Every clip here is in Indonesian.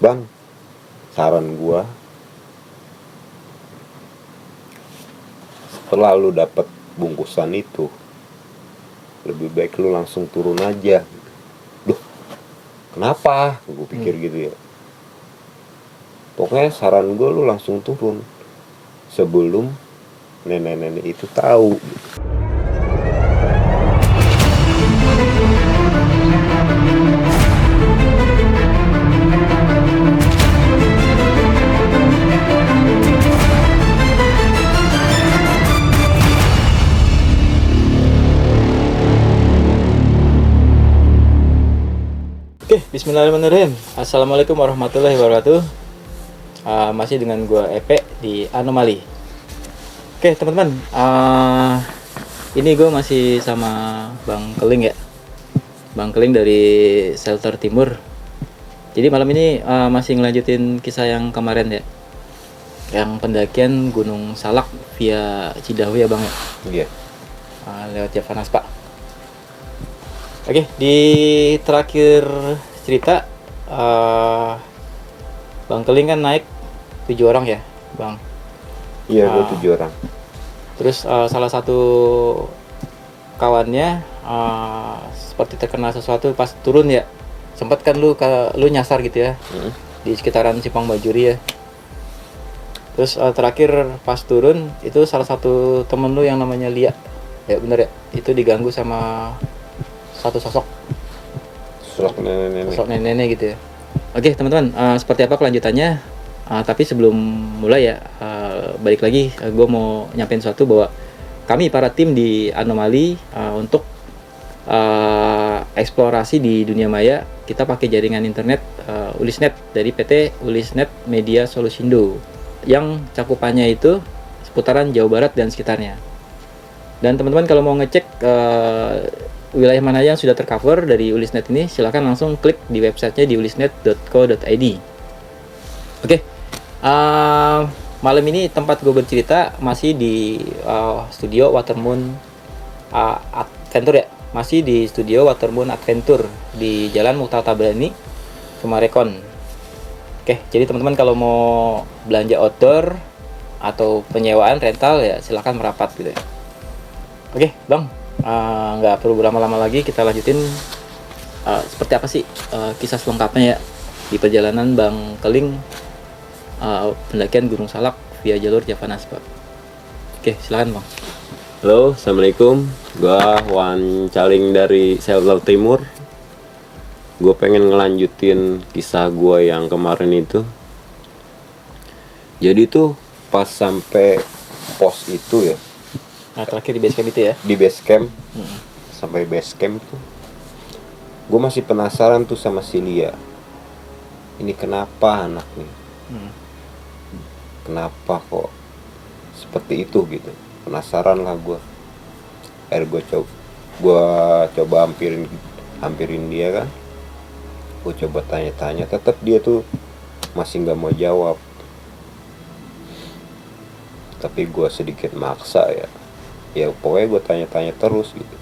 Bang, saran gua, setelah lu dapet bungkusan itu, lebih baik lu langsung turun aja. Duh, kenapa? Gue pikir gitu ya. Pokoknya saran gue lu langsung turun sebelum nenek-nenek itu tahu. Oke, bismillahirrahmanirrahim. Assalamualaikum warahmatullahi wabarakatuh. Masih dengan gua Epe di Anomali. Oke, teman-teman. Ini gua masih sama Bang Keling ya. Bang Keling dari Shelter Timur. Jadi malam ini masih ngelanjutin kisah yang kemarin ya. Yang pendakian Gunung Salak via Cidahu ya, Bang ya. Iya. Lewat Javanas, Pak. Oke, di terakhir cerita Bang Keling kan naik 7 orang ya, Bang. Iya, gue 7 orang. Terus salah satu kawannya seperti terkena sesuatu pas turun ya. Sempat kan lu nyasar gitu ya. Di sekitaran Simpang Bajuri ya. Terus terakhir pas turun itu salah satu temen lu yang namanya Lia. Ya bener ya, itu diganggu sama satu sosok nenek-nenek gitu ya. Oke teman-teman, seperti apa kelanjutannya? Tapi sebelum mulai ya, balik lagi, gue mau nyampein sesuatu bahwa kami para tim di Anomali untuk eksplorasi di dunia maya, kita pakai jaringan internet Ulisnet dari PT Ulisnet Media Solusindo yang cakupannya itu seputaran Jawa Barat dan sekitarnya. Dan teman-teman kalau mau ngecek wilayah mana yang sudah tercover dari Ulisnet ini, silahkan langsung klik di websitenya di ulisnet.co.id. Oke, malam ini tempat gue bercerita masih di studio Watermoon Adventure ya, masih di studio Watermoon Adventure di Jalan Mukhtar Tabrani, Sumarekon. Oke, jadi teman-teman kalau mau belanja outdoor atau penyewaan rental ya silahkan merapat gitu ya. Oke, Bang. Nggak perlu berlama-lama lagi, kita lanjutin seperti apa sih kisah selengkapnya ya di perjalanan Bang Keling pendakian Gunung Salak via jalur Javanas, Pak. Oke, silakan Bang. Halo, assalamualaikum. Gua Wan Caling dari Shelter Timur. Gue pengen ngelanjutin kisah gue yang kemarin itu. Jadi tuh pas sampai pos itu ya. Nah, terakhir di base camp itu ya. Di base camp. Sampai base camp tuh gue masih penasaran tuh sama si Lia. Ini kenapa anak nih? Kenapa kok seperti itu gitu? Penasaran lah gue. Akhirnya gue coba hampirin dia kan. Gue coba tanya-tanya, tetap dia tuh masih nggak mau jawab. Tapi gue sedikit maksa ya. Ya pokoknya gue tanya-tanya terus gitu.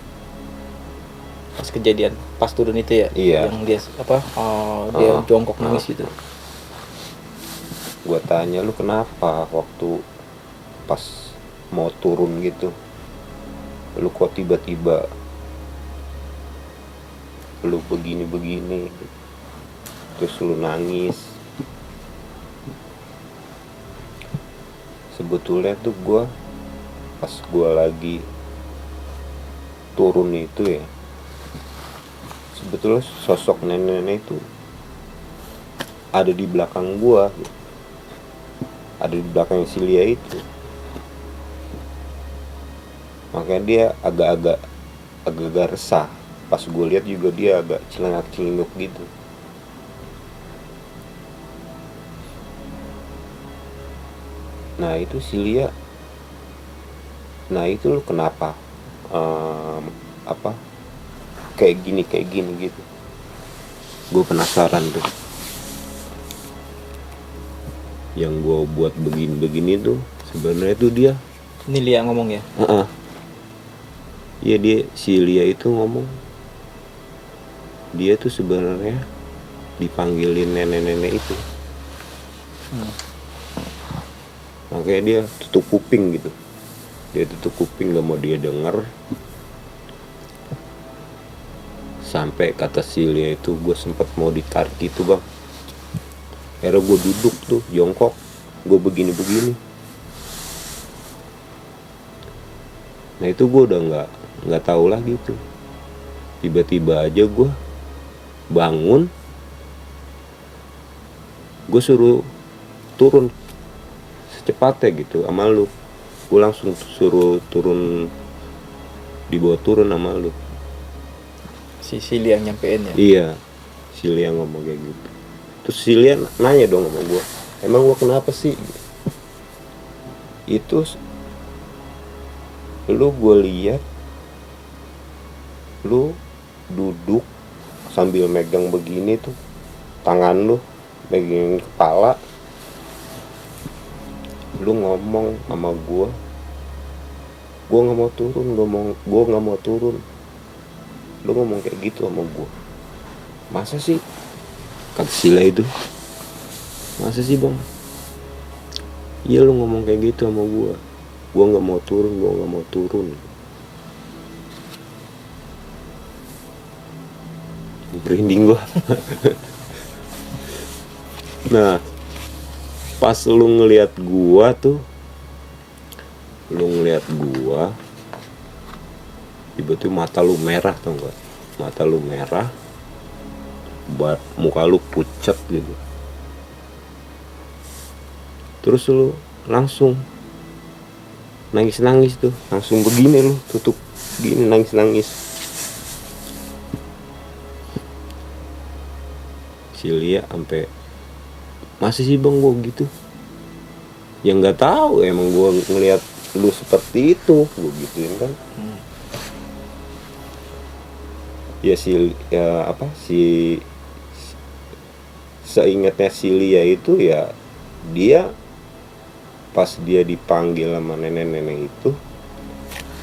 Pas kejadian pas turun itu ya. Iya. Yang dia dia jongkok nangis gitu. Gue tanya, lu kenapa waktu pas mau turun gitu, lu kok tiba-tiba lu begini terus lu nangis. Sebetulnya tuh gue pas gue lagi turun itu ya, sebetulnya sosok nenek-nenek itu ada di belakang gue, ada di belakang si Lia itu. Makanya dia agak-agak resah. Pas gue lihat juga dia agak celengak-celinguk gitu. Nah itu si Lia, nah itu lu kenapa kayak gini gitu. Gue penasaran tuh. Yang gue buat begini tuh sebenarnya tuh dia. Ini Lia ngomong ya. Iya, si Lia itu ngomong. Dia tuh sebenarnya dipanggilin nenek-nenek itu. Makanya dia tutup kuping gitu. Dia tutup kuping, gak mau dia denger. Sampai kata Silia itu gue sempat mau ditarik gitu bang. Akhirnya gue duduk tuh jongkok, gue begini-begini. Nah itu gue udah nggak tahu lagi tuh. Tiba-tiba aja gue bangun, gue suruh turun secepatnya gitu sama lu. Gue langsung suruh turun, dibawa turun sama lu. Si Silly yang nyampein ya. Iya, Silia ngomong kayak gitu. Terus Silia nanya dong sama gue, emang gue kenapa sih? Itu lu gue lihat lu duduk sambil megang begini tuh, tangan lu megang kepala, lu ngomong sama gue nggak mau turun, gue nggak mau turun. Lu ngomong kayak gitu sama gue, masa sih? Kata Sila itu, masa sih bang? Iya lu ngomong kayak gitu sama gue nggak mau turun, gue nggak mau turun. Merinding gue. Nah pas lu ngeliat gue tuh, tiba-tiba mata lu merah, tau gak? Mata lu merah, muka lu pucat gitu. Terus lu langsung nangis tuh, langsung begini lu tutup gini, nangis. Silia sampai, masih sih bang gua gitu? Ya nggak tahu, emang gua ngelihat lu seperti itu, gua gituin kan. Ya seingatnya Silia itu ya, dia pas dia dipanggil sama nenek-nenek itu,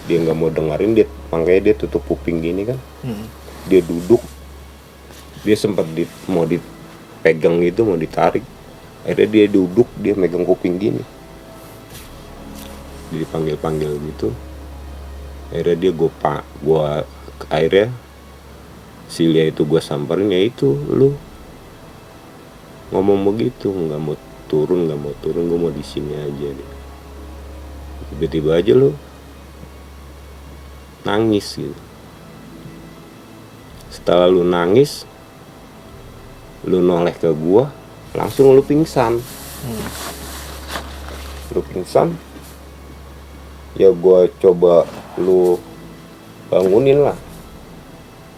dia nggak mau dengerin, makanya dia tutup kuping gini kan. Dia duduk, dia sempat mau dipegang gitu, mau ditarik. Akhirnya dia duduk, dia megang kuping gini, dia dipanggil gitu. Akhirnya dia akhirnya Silia itu gue samperin, ya itu lu ngomong begitu, nggak mau turun, gue mau di sini aja deh. Tiba-tiba aja lu nangis gitu. Setelah lu nangis, lu noleh ke gue, langsung lu pingsan. Lu pingsan, ya gue coba lu bangunin lah,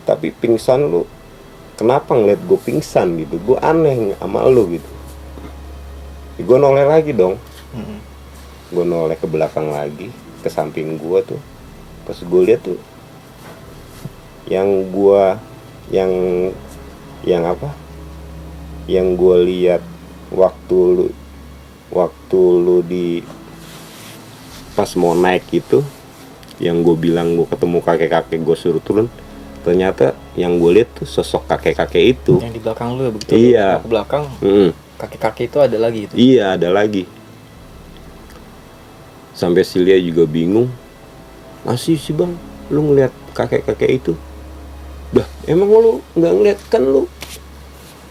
tapi pingsan lu, kenapa ngeliat gue pingsan gitu? Gue aneh sama lu gitu. Gue noleh lagi dong. Gue noleh ke belakang lagi, ke samping gue tuh. Pas gue lihat tuh, yang gue lihat waktu lu di pas mau naik itu, yang gue bilang gue ketemu kakek-kakek, gue suruh turun. Ternyata yang gue lihat tuh sosok kakek-kakek itu. Yang di belakang lu begitu. Iya. Ke belakang. Kakek-kakek itu ada lagi itu. Iya, ada lagi. Sampai Silia juga bingung. Masih sih bang, lu ngeliat kakek-kakek itu? Dah, emang lu nggak ngeliat kan lu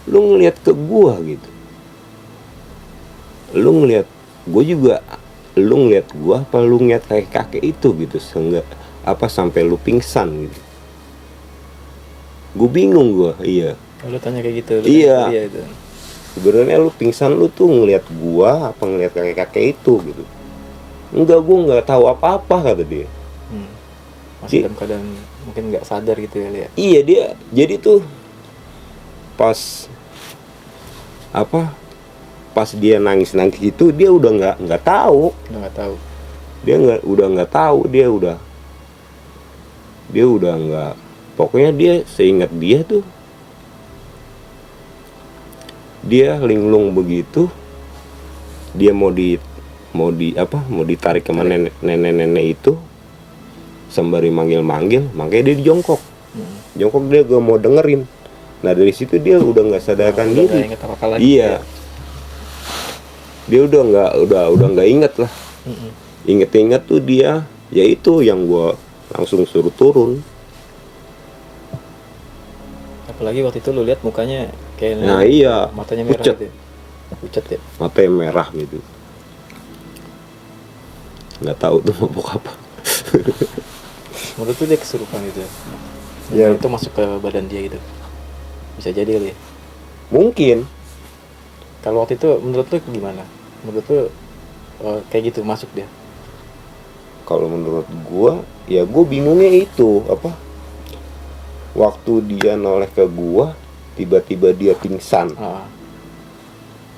ngeliat ke gua gitu. Lu ngeliat gua juga, lu ngeliat gua apa lu ngeliat kakek-kakek itu gitu, sampai lu pingsan gitu. Gue bingung gue, iya. Lu tanya kayak gitu. Iya. Itu. Sebenarnya lu pingsan, lu tuh ngelihat gua apa ngelihat kakek-kakek itu gitu? Enggak, gua nggak tahu apa-apa, kata dia. Masih dalam keadaan mungkin nggak sadar gitu ya, Lia. Iya, dia jadi tuh pas dia nangis itu, dia udah nggak tahu. Dia udah nggak tahu, dia udah nggak. Pokoknya dia, seingat dia tuh, dia linglung begitu. Dia mau ditarik ke nenek-nenek itu, sembari manggil-manggil, makanya dia jongkok. Jongkok, dia gak mau dengerin. Nah dari situ dia udah nggak sadarkan diri. Iya. Dia udah nggak inget lah. Inget-inget tuh dia, ya itu yang gua langsung suruh turun. Apalagi waktu itu lu lihat mukanya kayak Nah iya, matanya merah pucet. gitu. Pucat ya. Matanya merah gitu. Nggak tahu tuh mabuk apa. Menurut tuh dia kesurupan gitu. Ya. Itu masuk ke badan dia gitu. Bisa jadi kali ya. Mungkin. Kalau waktu itu menurut lu gimana? Menurut lu kayak gitu masuk dia? Kalau menurut gua, ya gua bingungnya itu apa? Waktu dia noleh ke gua, tiba-tiba dia pingsan.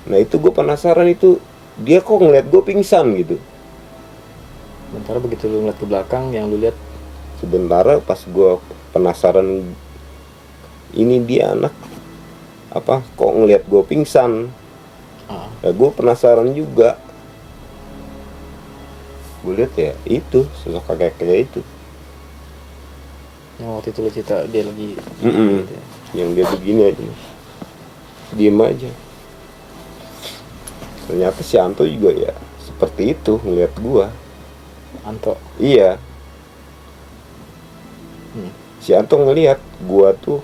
Nah itu gua penasaran itu, dia kok ngeliat gua pingsan gitu. Sementara begitu lu ngeliat ke belakang, yang lu lihat Sementara pas gua penasaran, ini dia anak apa? Kok ngeliat gua pingsan? Ya gua penasaran juga. Gue lihat ya itu sosok kakek itu. yang waktu itu lu cerita dia lagi Mm-mm. gitu ya. Yang dia begini aja, diem aja. Ternyata si Anto juga ya seperti itu ngeliat gua. Anto. Iya. Si Anto ngeliat gua tuh.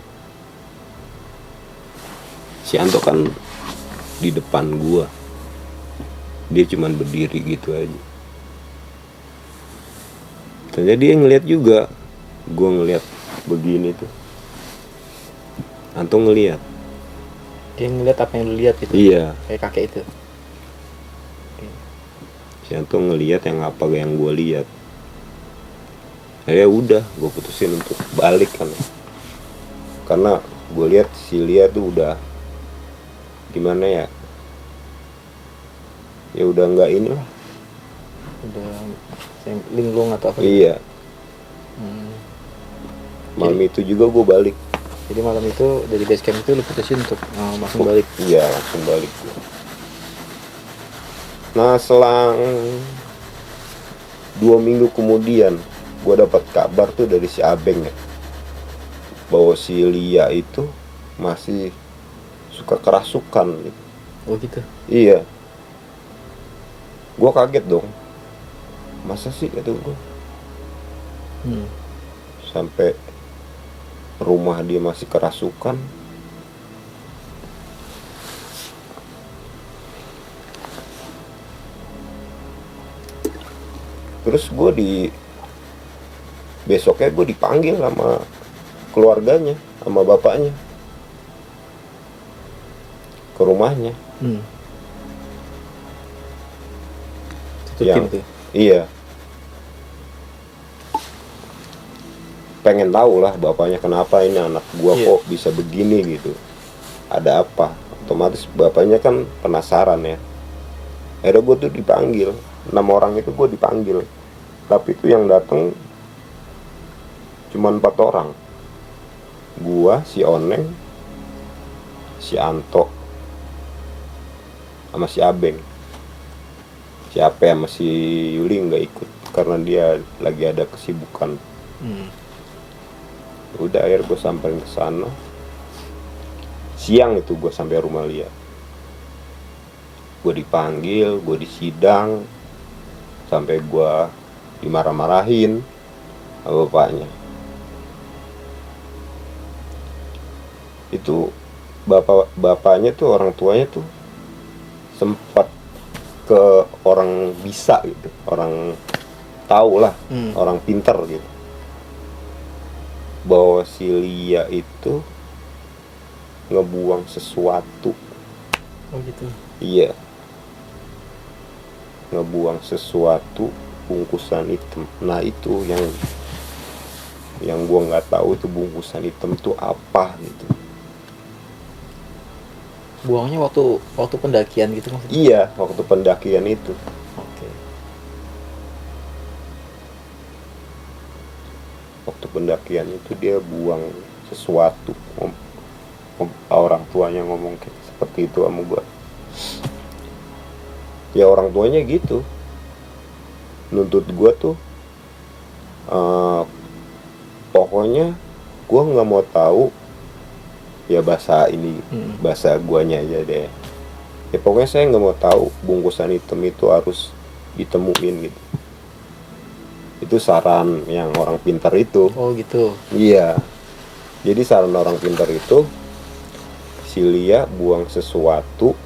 Si Anto kan di depan gua. Dia cuman berdiri gitu aja. Ternyata dia ngeliat juga. Gua ngeliat begini tuh. Anto ngeliat. Dia ngeliat apa yang lu lihat gitu. Iya. Kayak kakek itu. Si Anto ngeliat yang apa yang gue lihat. Ya udah, gue putusin untuk balik kan. Karena gue lihat si Lia tuh udah gimana ya? Ya udah nggak ini lah. Udah yang linglung atau apa? Iya. Malam itu juga gue balik. Jadi malam itu dari base camp itu lu putusin untuk langsung balik. Iya, langsung balik. Nah, selang 2 minggu kemudian gue dapat kabar tuh dari si Abeng ya, bahwa si Lia itu masih suka kerasukan gitu. Oh gitu. Iya. Gue kaget dong. Masa sih kata gue. Sampai rumah dia masih kerasukan. Terus gue besoknya gue dipanggil sama keluarganya, sama bapaknya ke rumahnya. Tutupin tuh. Iya. Pengen tahu lah bapaknya kenapa ini anak gua kok bisa begini gitu. Ada apa? Otomatis bapaknya kan penasaran ya. Akhirnya gue tuh dipanggil. 6 orang itu gue dipanggil. Tapi itu yang datang cuman 4 orang. Gua, si Oneng, si Anto, sama si Abeng. Si Ape sama si Yuli nggak ikut karena dia lagi ada kesibukan. Udah akhirnya gue samperin ke sana. Siang itu gue sampai rumah Lia. Gue dipanggil, gue disidang, sampai gue dimarah-marahin sama bapaknya. Itu bapaknya tuh, orang tuanya tuh sempat ke orang bisa gitu, orang tahu lah, orang pinter gitu, bahwa si Lia itu ngebuang sesuatu. Oh gitu. Iya, ngebuang sesuatu bungkusan hitam. Nah itu yang gua nggak tahu itu bungkusan hitam itu apa gitu. Buangnya waktu pendakian gitu maksudnya? Iya, waktu pendakian itu. Oke. Waktu pendakian itu dia buang sesuatu. Orang tuanya ngomong seperti itu sama gua. Ya orang tuanya gitu, nuntut gua tuh pokoknya gua nggak mau tahu ya bahasa ini, bahasa guanya aja deh. Ya pokoknya saya nggak mau tahu bungkusan hitam itu harus ditemuin gitu. Itu saran yang orang pintar itu. Oh gitu. Iya. Jadi saran orang pintar itu, si Lia buang sesuatu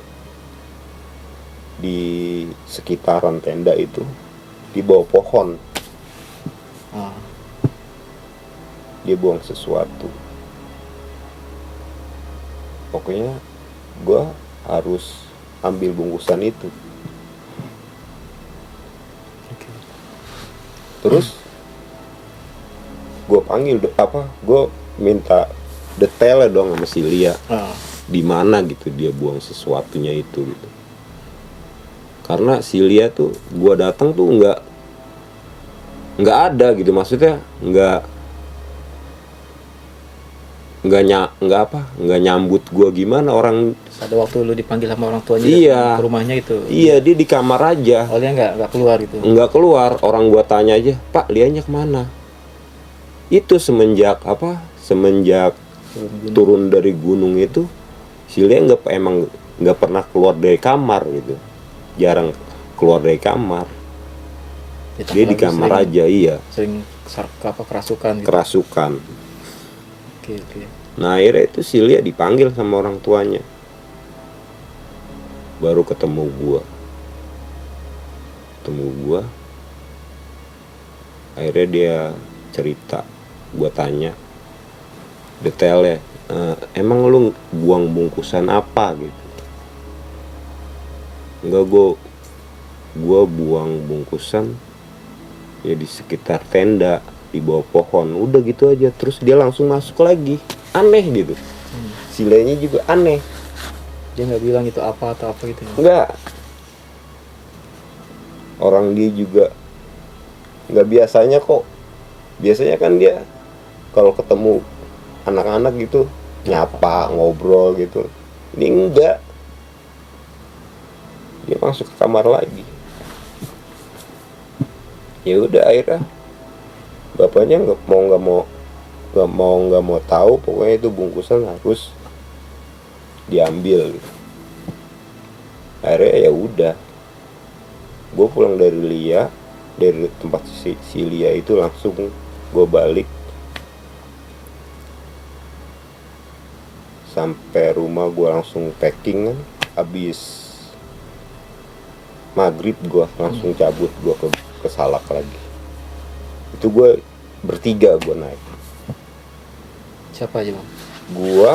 di sekitaran tenda itu di bawah pohon. Ah, Dia buang sesuatu. Pokoknya gue harus ambil bungkusan itu. oke. Terus gue panggil gue minta detailnya dong sama si Lia, Ah, di mana gitu dia buang sesuatunya itu gitu. Karena si Lia tuh gue datang tuh nggak ada gitu, maksudnya nggak nyambut gue gimana orang. pada waktu lu dipanggil sama orang tuanya Iya. datang ke rumahnya itu. Iya, dia di kamar aja, Oh dia nggak keluar gitu. nggak keluar. Orang gua tanya aja, Pak, Lianya kemana? Itu semenjak turun dari gunung itu, si Lia emang nggak pernah keluar dari kamar gitu, jarang keluar dari kamar. Ditambah Dia di lagi kamar sering- aja, iya, Sering kerasukan gitu. kerasukan. Oke. Nah akhirnya itu si Lia dipanggil sama orang tuanya, baru ketemu gua. Akhirnya dia cerita, gua tanya detailnya, emang lu buang bungkusan apa gitu? Enggak, gua buang bungkusan ya di sekitar tenda di bawah pohon, udah gitu aja. Terus dia langsung masuk lagi, aneh gitu. Si Lia-nya juga aneh. Dia nggak bilang itu apa atau apa gitu. Enggak, orang dia juga nggak biasanya kok. Biasanya kan dia kalau ketemu anak-anak gitu nyapa, ngobrol gitu. Ini enggak, dia masuk ke kamar lagi. Ya udah akhirnya bapaknya nggak mau tahu, pokoknya itu bungkusan harus diambil gitu. Akhirnya ya udah, gue pulang dari tempat si Lia itu, langsung gue balik sampai rumah. Gue langsung packing kan, habis maghrib gue langsung cabut gue ke Salak lagi. Itu gue bertiga gue naik, Siapa aja bang? gue,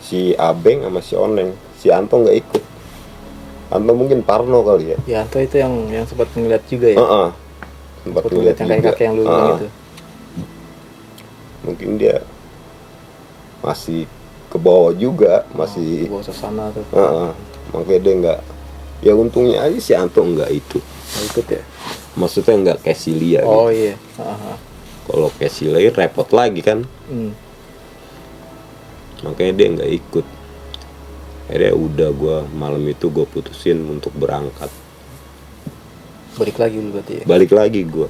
si Abeng sama si Oneng. Si Anto nggak ikut, Anto mungkin parno kali ya. Ya Anto itu yang sempat ngeliat juga ya. Sempat Sempat ngeliat ngeliat yang juga. kakek yang lu bilang itu. Mungkin dia masih ke bawah juga, masih Bawa suasana tuh. makanya dia nggak. Ya untungnya aja si Anto nggak itu, Nggak ikut ya. maksudnya nggak kayak si Lia Oh gitu. iya. Kalau kayak si Lia repot lagi kan, makanya dia nggak ikut. Akhirnya udah, gue malam itu gue putusin untuk berangkat. Balik lagi dulu berarti ya. Balik lagi gue,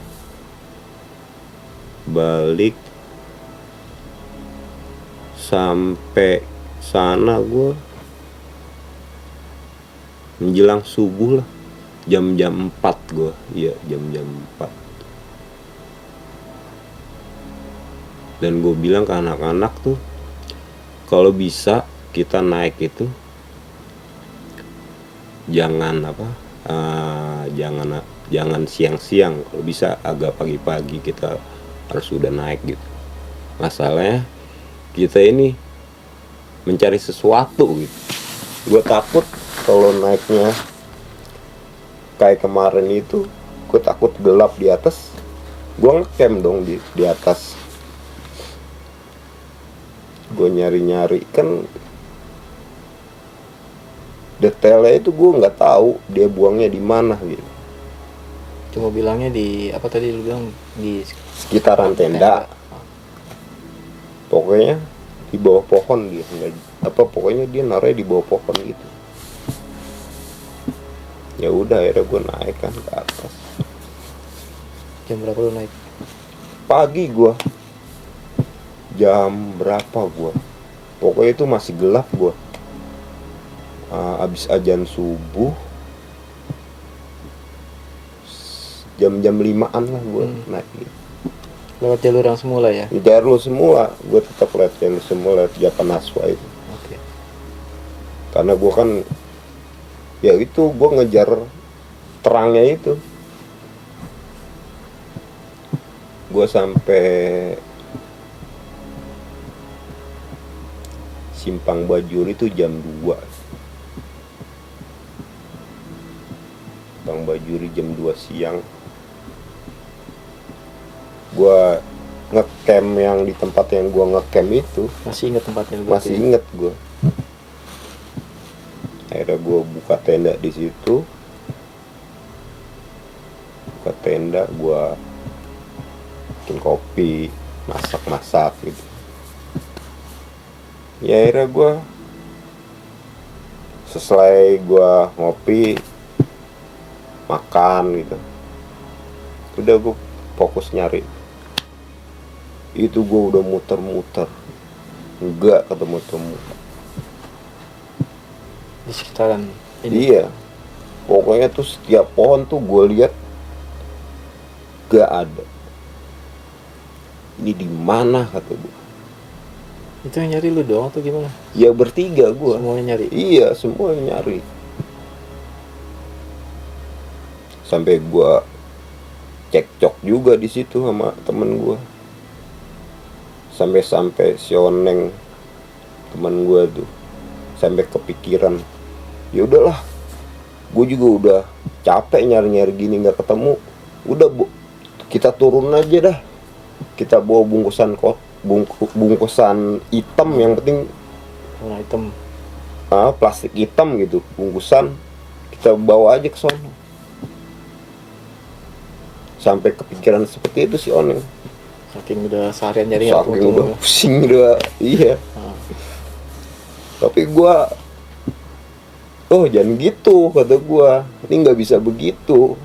balik sampai sana gue menjelang subuh lah, jam 4 gue, iya jam 4. Dan gue bilang ke anak-anak tuh, kalau bisa kita naik itu jangan jangan siang-siang, kalau bisa agak pagi-pagi kita harus udah naik gitu. Masalahnya kita ini mencari sesuatu gitu. Gue takut kalau naiknya kayak kemarin itu, gue takut gelap di atas, gue ngecamp dong di atas. Gue nyari-nyari kan, detailnya itu gue nggak tahu dia buangnya di mana gitu. Cuma bilangnya di apa tadi lu bilang di Sekitaran tenda, pokoknya di bawah pohon dia, pokoknya dia naruhnya di bawah pohon gitu. Ya udah akhirnya gue naik kan ke atas. Jam berapa lu naik? Pagi gue, jam berapa gue, pokoknya itu masih gelap. Gue Abis ajan subuh jam-jam 5-an lah gue naik gitu. Lewat jalur yang semula ya. Di jalur semula, gue tetap lewat jalur semula, lewat Japan Aswa itu. Oke. Karena gue kan ya itu gue ngejar terangnya itu. Gue sampai Simpang Bajuri itu jam 2. Simpang Bajuri jam 2 siang. Gue ngecamp yang di tempat yang gue ngecamp itu. Masih ingat tempatnya? Masih inget gue. Akhirnya gue buka tenda di situ. Buka tenda, gue bikin kopi, masak gitu. Ya akhirnya gue selesai gue ngopi, makan gitu. Udah gue fokus nyari. Itu gue udah muter-muter, enggak ketemu-temu. Di sekitaran ini. Iya, pokoknya tuh setiap pohon tuh gue lihat gak ada. Ini di mana kata gue? Itu yang nyari lu doang atau gimana? Ya bertiga gue. Semuanya nyari. Iya, semua yang nyari. Sampai gue cekcok juga di situ sama temen gue. Sampai si Oneng temen gue tuh sampai kepikiran, ya udahlah, gue juga udah capek nyari gini nggak ketemu. Udah kita turun aja dah. Kita bawa bungkusan hitam, yang penting warna hitam. Plastik hitam gitu, bungkusan kita bawa aja ke sono. Sampai kepikiran seperti itu si Oneng. Saking udah seharian nyari. Saking udah pusing udah, iya. Tapi gua, jangan gitu kata gua. Ini nggak bisa begitu.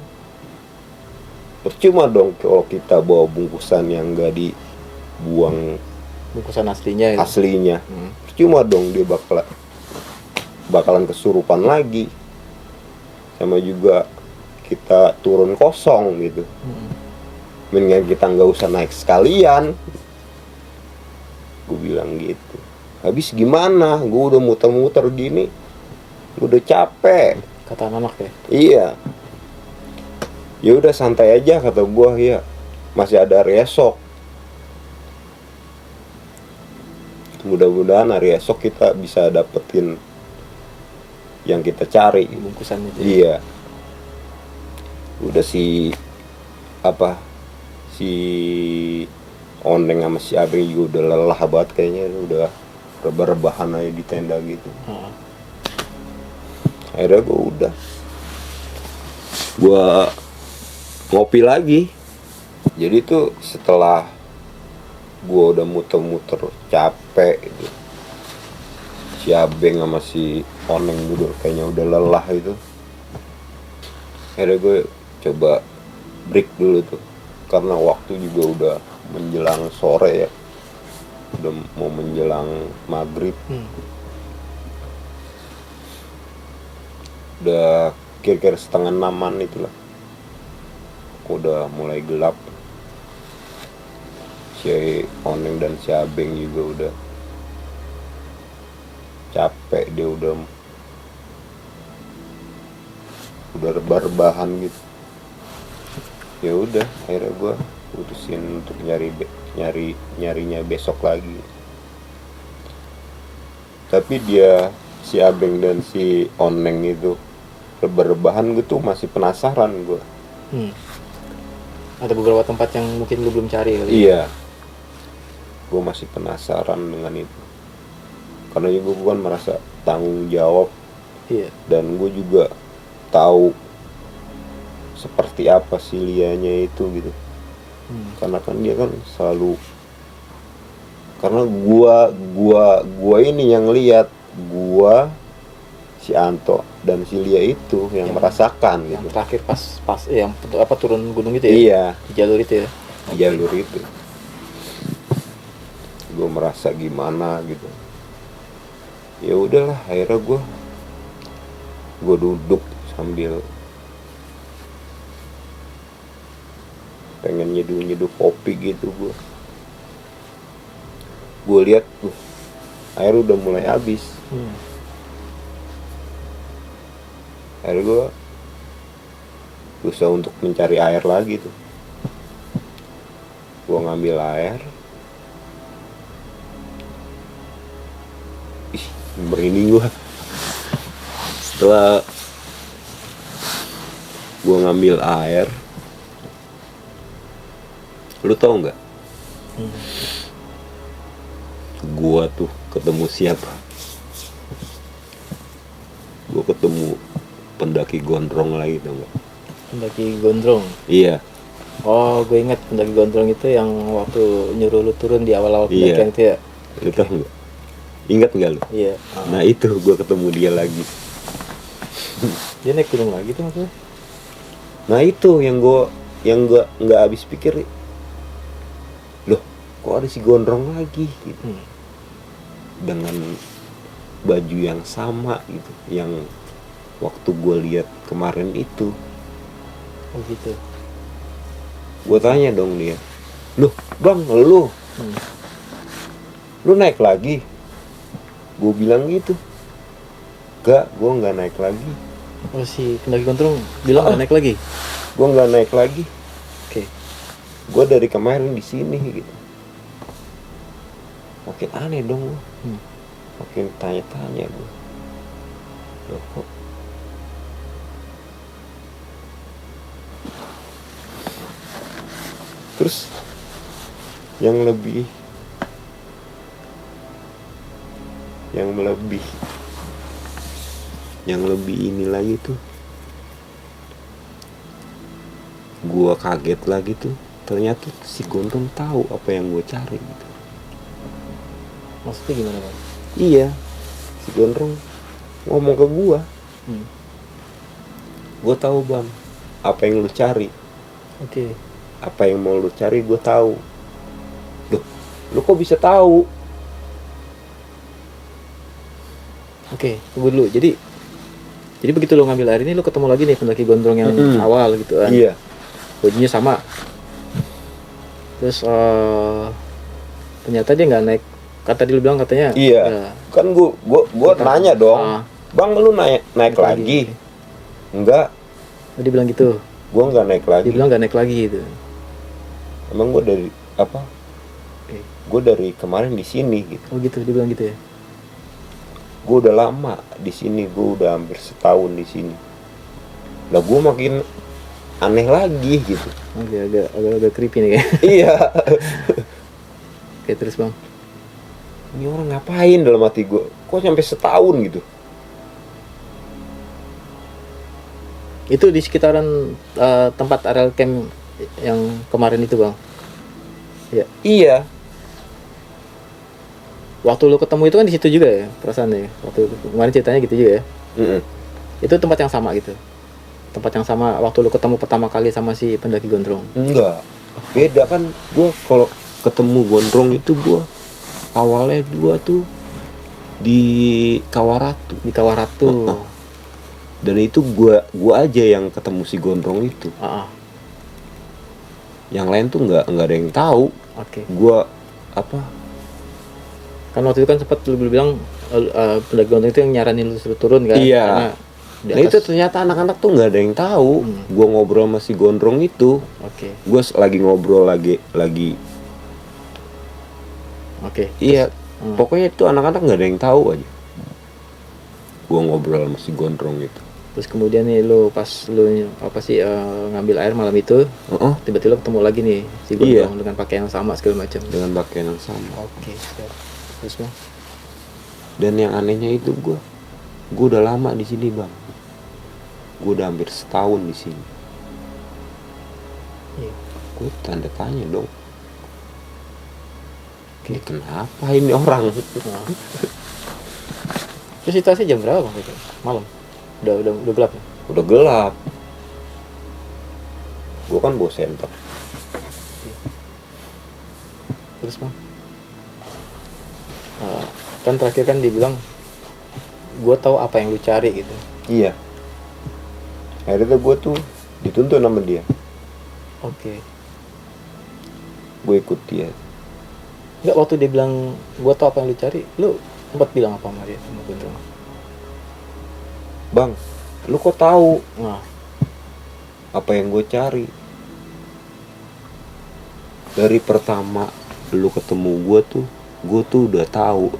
Percuma dong kalau kita bawa bungkusan yang nggak dibuang, bungkusan aslinya. Aslinya. Percuma dong, dia bakalan kesurupan lagi. Sama juga kita turun kosong gitu. Mendingan kita nggak usah naik sekalian. Gue bilang gitu. Habis gimana? Gue udah muter-muter gini, udah capek. Kata anak ya. Iya. Ya udah santai aja kata gue, ya. Masih ada hari esok. Mudah-mudahan hari esok kita bisa dapetin yang kita cari. Bungkusan itu. Iya. Udah si Oneng sama si Abeng juga udah lelah banget kayaknya, udah rebah-rebahan aja di tenda gitu. Akhirnya gue ngopi lagi. Jadi tuh setelah gue udah muter-muter capek gitu, si Abeng sama si Oneng juga kayaknya udah lelah itu. Akhirnya gue coba break dulu tuh, karena waktu juga udah menjelang sore ya, udah mau menjelang maghrib. Udah kira-kira 5:30 itulah, udah mulai gelap. Si Oneng dan si Abeng juga udah capek, dia udah rebah-rebahan gitu. Ya udah, akhirnya gue putusin untuk nyarinya besok lagi. Tapi si Abeng dan si Oneng itu rebah-rebahan, gue tuh masih penasaran gue. Ada beberapa tempat yang mungkin lu belum cari kali. Iya, gue masih penasaran dengan itu. Karena juga gue kan merasa tanggung jawab. Iya. Dan gue juga tahu seperti apa si Lianya itu gitu. Karena kan dia kan selalu, karena gua ini yang lihat, gua, si Anto dan si Lia itu yang merasakan yang gitu. Terakhir pas yang turun gunung itu ya. Iya. Di jalur itu ya. Di jalur itu. Gua merasa gimana gitu. Ya udahlah, akhirnya gua Gue duduk sambil pengen nyeduh kopi gitu. Gue lihat air udah mulai habis. Akhirnya gue berusaha untuk mencari air lagi tuh. Gue ngambil air. Ih, merinding gue. Setelah gue ngambil air, lu tau nggak? Gua tuh ketemu siapa? Gua ketemu pendaki gondrong lagi, tau nggak? Pendaki gondrong. Iya. Oh, gue ingat pendaki gondrong itu yang waktu nyuruh lu turun di awal-awal pendakian itu ya. Lu tau nggak? Ingat nggak lu? Iya. Nah itu gua ketemu dia lagi. Dia naik gunung lagi tuh maksudnya. Nah itu yang gua nggak habis pikir. Loh, kok ada si gondrong lagi? Gitu. Dengan baju yang sama gitu, yang waktu gue lihat kemarin itu. Oh gitu. Gue tanya dong dia, loh bang, lu naik lagi? Gue bilang gitu. Gak, gue nggak naik lagi. Oh, si pendaki gondrong bilang nggak naik lagi? Gue nggak naik lagi. Oke. Gue dari kemarin di sini gitu. Makin aneh dong gue. Makin tanya-tanya gue. Loh kok? Terus yang lebih ini lagi tuh, gua kaget lagi tuh, ternyata si gondrong tahu apa yang gue cari gitu. Maksudnya gimana bang? Iya, si gondrong ngomong ke gua, gua tahu bang apa yang lu cari. Oke. Apa yang mau lu cari gua tahu. Loh, lu kok bisa tahu? Oke, tunggu dulu. Jadi begitu lo ngambil air ini lo ketemu lagi nih pendaki gondrong yang awal gitu kan. Iya. Bajunya sama. Terus ternyata dia nggak naik. Kata dia bilang katanya. Iya. Ya, Kan gua nanya dong. Bang, lu naik lagi? Enggak. Dia bilang gitu. Gua nggak naik lagi. Dia bilang nggak naik lagi gitu. Emang gua dari apa? Gua dari kemarin di sini gitu. Oh gitu, dia bilang gitu ya. Gue udah lama di sini, gue udah hampir setahun di sini. Lah gue makin aneh lagi gitu. Oke, agak creepy nih kayak. Iya. Oke, terus bang. Ini orang ngapain dalam hati gue? Kok sampai setahun gitu? Itu di sekitaran tempat areal camp yang kemarin itu bang. Ya. Iya. Waktu lu ketemu itu kan di situ juga ya perasaannya. Waktu kemarin ceritanya gitu juga ya. Itu tempat yang sama gitu. Tempat yang sama waktu lu ketemu pertama kali sama si pendaki gondrong. Enggak. Beda kan. Gue kalau ketemu gondrong itu gue awalnya tuh di Kawaratu. Di Kawaratu. Dan itu gue aja yang ketemu si gondrong itu. Yang lain tuh nggak ada yang tahu. Oke. Gue apa? Kan waktu itu kan sempat lu bilang pendaki gondrong itu yang nyaranin lu suruh turun kan? Iya. Nah itu ternyata anak-anak tuh nggak ada yang tahu. Gue ngobrol sama si gondrong itu. Oke. Gue lagi ngobrol lagi. Oke. Iya. Pokoknya itu anak-anak nggak ada yang tahu aja. Gue ngobrol sama si gondrong itu. Terus kemudian nih lu pas lu ngambil air malam itu, tiba-tiba ketemu lagi nih si gondrong dengan pakaian yang sama segala macam. Dengan pakaian yang sama. Oke. Terus bang. Dan yang anehnya itu gue udah lama di sini bang. Gue udah hampir setahun di sini. Iya. Gue tanda tanya dong. Ini kenapa ini orang? Terus situasi jam berapa bang itu? Malam. Udah gelap ya? Udah gelap. Gue kan bawa senter. Terus bang. Kan terakhir kan dibilang gue tahu apa yang lu cari gitu. Iya. Akhirnya gue tuh dituntun sama dia, Oke. gue ikut dia. Enggak, waktu dia bilang gua tahu apa yang lu cari, lu sempat bilang apa sama dia sama Gondrong? Bang, lu kok tahu Nah, apa yang gue cari? Dari pertama lu ketemu gue tuh udah tahu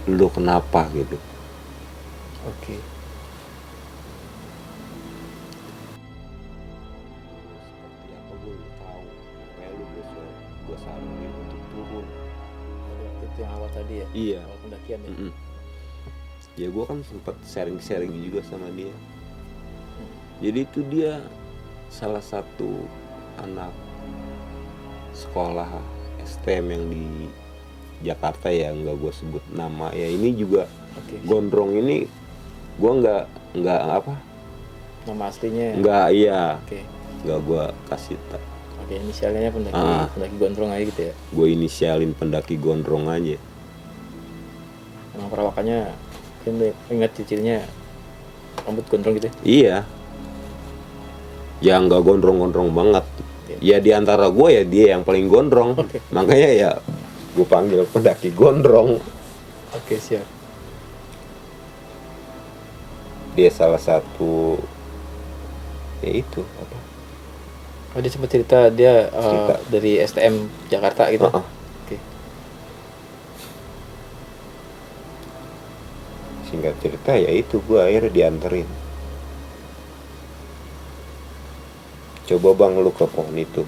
lu kenapa gitu. oke. Seperti apa gue udah tahu, makanya lu gue saranin untuk turun. Pada waktu itu yang awal tadi ya? Iya. Awal pendakian ya? Mm-mm. Ya gue kan sempat sharing juga sama dia. Jadi itu dia salah satu anak sekolah STM yang di Jakarta ya, nggak gue sebut nama ya. Ini juga Oke. Gondrong ini gue nggak apa, Nama aslinya? nggak, iya, Oke. nggak gue kasih Oke, inisialnya pendaki Ah. pendaki Gondrong aja gitu ya? gue inisialin pendaki Gondrong aja. Emang perawakannya, mungkin lu ingat cirinya rambut gondrong gitu ya? Iya, ya nggak gondrong banget. Ya di antara gue ya dia yang paling gondrong. Oke. Makanya ya gue panggil pendaki Gondrong. Oke, siap. Dia salah satu, ya itu apa, Oh, dia sempat cerita dia Cerita. dari STM Jakarta gitu? Heeh. Oke. Singkat cerita ya itu gue akhirnya dianterin. Coba bang lu ke pohon itu,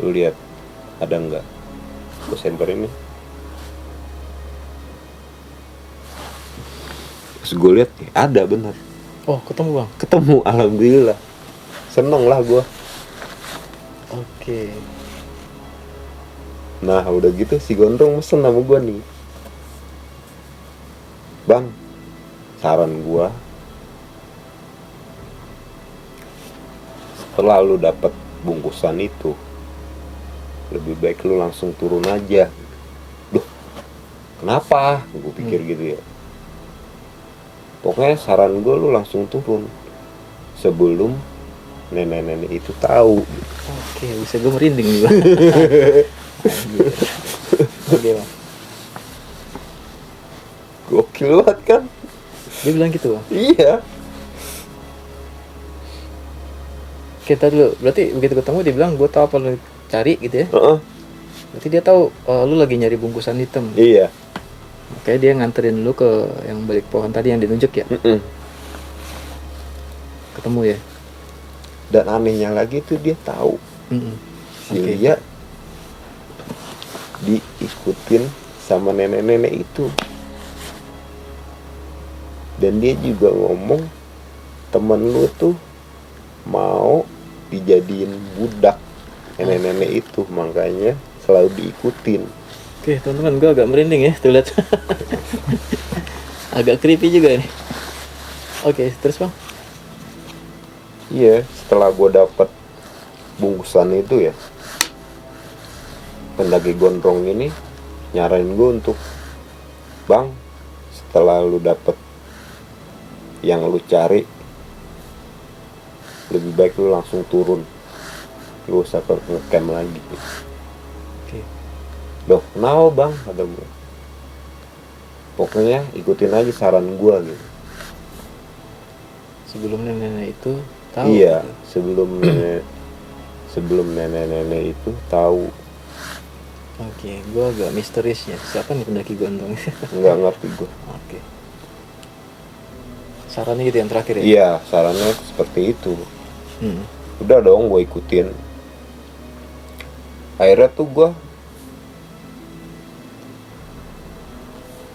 lu lihat ada nggak, gue semperin nih. Terus gue lihat ada bener, Oh, ketemu bang? ketemu, alhamdulillah, seneng lah gue. Oke. Nah udah gitu si Gondrong mesen sama gue nih, bang, saran gue, setelah lu dapet bungkusan itu, lebih baik lu langsung turun aja. Duh, kenapa? Gue pikir gitu ya. Pokoknya saran gue lu langsung turun sebelum nenek-nenek itu tahu. Oke, bisa gue merinding nih bang. Anjir. Oke bang. Gokil banget kan? Dia bilang gitu bang? Iya. Kita dulu, berarti begitu ketemu dia bilang gue tahu apa lu cari gitu ya? Heeh. Berarti dia tahu lu lagi nyari bungkusan hitam. Iya. Makanya dia nganterin lu ke yang balik pohon tadi yang ditunjuk ya? Mm-mm. Ketemu ya? Dan anehnya lagi tuh dia tahu Mm-mm. si Oke. Lia diikutin sama nenek-nenek itu. Dan dia juga ngomong temen lu tuh mau dijadiin budak nenek-nenek itu, makanya selalu diikutin. Oke teman-teman, gue agak merinding ya tuh lihat. Agak creepy juga nih. Oke, terus bang? Iya, setelah gue dapet bungkusan itu ya, pendaki Gondrong ini nyaranin gue untuk, bang, setelah lu dapet yang lu cari, lebih baik lu langsung turun, lu usah ngecamp lagi. Oke. Loh, kenapa bang? Kata gue, pokoknya ikutin aja saran gue gitu. Sebelum nenek itu tahu. Iya, gitu. sebelum nenek itu tahu. Oke, gue agak misteriusnya. Siapa nih pendaki gondrong? Nggak ngerti gue. Oke. Sarannya gitu yang terakhir ya? Iya, sarannya seperti itu. Hmm. Udah dong, gue ikutin. Akhirnya tuh gue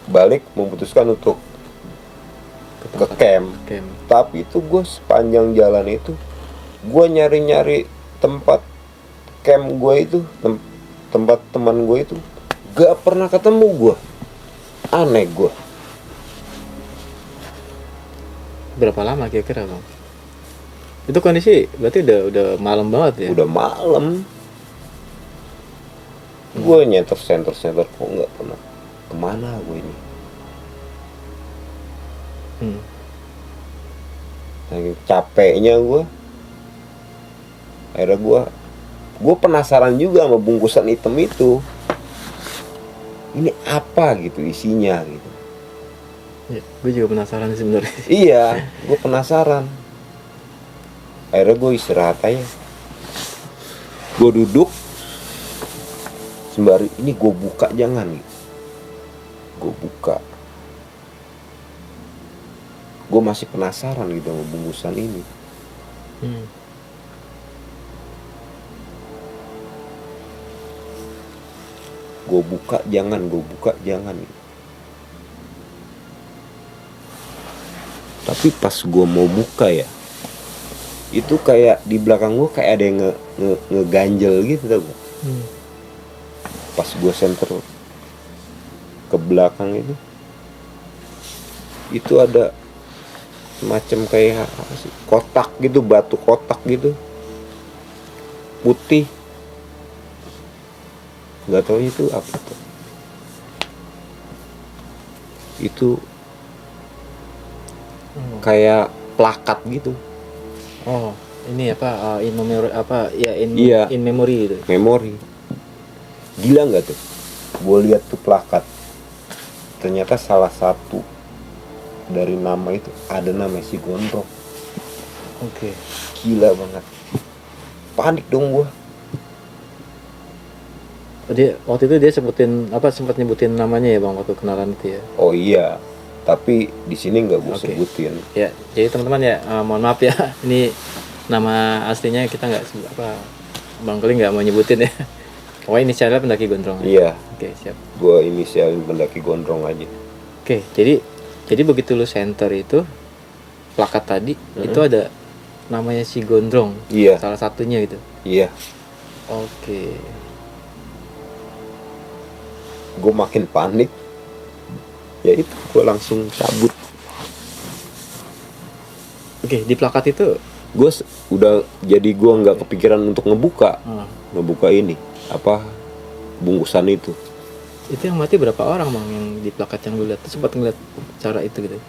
balik memutuskan untuk ke camp. Camp. Tapi itu gue sepanjang jalan itu gue nyari-nyari tempat camp gue itu, tempat teman gue itu gak pernah ketemu gue. Aneh gue. Berapa lama kira-kira bang? Itu kondisi berarti udah malam banget ya? Udah malam. Gue nyenter kok nggak pernah kemana gue ini. Saking capeknya gue, akhirnya gue penasaran juga sama bungkusan hitam itu. Ini apa gitu isinya gitu. Ya, gue juga penasaran sebenarnya. Iya, gue penasaran. Akhirnya gue istirahat aja. Gue duduk sembari ini gue buka jangan gitu. Gue buka. Gue masih penasaran gitu sama bungkusan ini. Gue buka jangan, gue buka jangan. Tapi pas gue mau buka ya, itu kayak di belakang gue kayak ada yang ngeganjel gitu tau gak? Pas gue senter ke belakang itu ada semacam kayak apa sih, kotak gitu, batu kotak gitu, putih. Nggak tahu itu apa tuh. Itu kayak plakat gitu. Oh, ini apa in memory apa ya Iya. in memory gitu. Memori. Gila nggak tuh? Gue lihat tuh plakat. Ternyata salah satu dari nama itu ada nama si Gondrong. Oke. Gila banget. Panik dong gue. Dia waktu itu dia sempat nyebutin namanya ya bang waktu kenalan itu ya. Oh iya. Tapi di sini nggak gue sebutin. Ya, jadi teman-teman ya mohon maaf ya. Ini nama aslinya kita nggak Bang Keli nggak mau nyebutin ya. Pokoknya inisialnya Pendaki Gondrong. Iya. Oke, siap. Gue inisialin Pendaki Gondrong aja. Oke, jadi begitu lu center itu plakat tadi itu ada namanya si Gondrong. Iya. Salah satunya gitu. Iya. Oke. Gue makin panik. Ya itu gue langsung cabut. Oke, di plakat itu Gue udah jadi gue nggak kepikiran untuk ngebuka ini apa bungkusan itu. Itu yang mati berapa orang bang yang di plakat yang lu lihat? Sempat ngeliat cara itu gitu?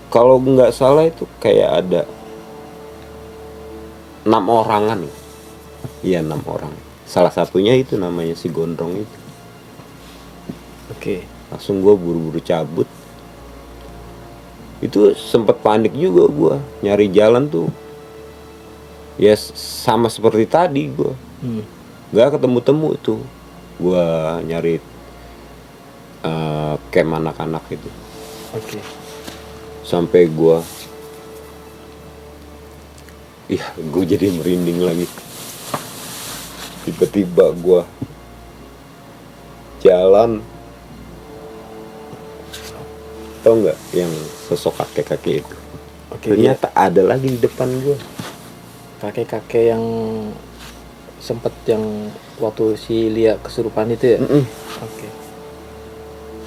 Kalau nggak salah itu kayak ada 6 orangan. Iya 6 orang. Salah satunya itu namanya si Gondrong itu. Oke. Langsung gue buru-buru cabut. Itu sempet panik juga gue nyari jalan tuh. Ya sama seperti tadi gue. Gak ketemu-temu tuh. Gue nyari camp anak-anak itu. Oke. Sampai gue jadi merinding lagi. Tiba-tiba gue jalan, tau nggak yang sosok kakek-kakek itu? Oke, ternyata ada lagi di depan gue. Kakek-kakek yang sempet yang waktu si Lia kesurupan itu ya? Oke.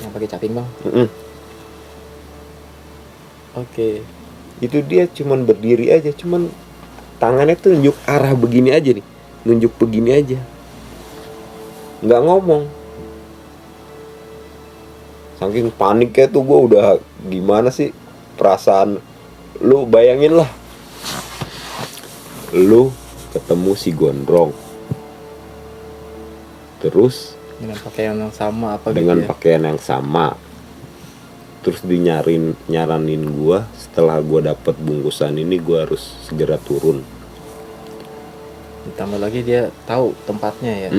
Yang pakai caping bang? Oke. Itu dia cuman berdiri aja, cuman tangannya tuh nunjuk arah begini aja nih, nunjuk begini aja, nggak ngomong. Saking paniknya tuh gue udah gimana sih perasaan. Lu bayangin lah, lu ketemu si Gondrong, terus dengan pakaian yang sama apa dengan gitu ya? pakaian yang sama, terus nyaranin gue setelah gue dapet bungkusan ini gue harus segera turun. Ditambah lagi dia tahu tempatnya ya.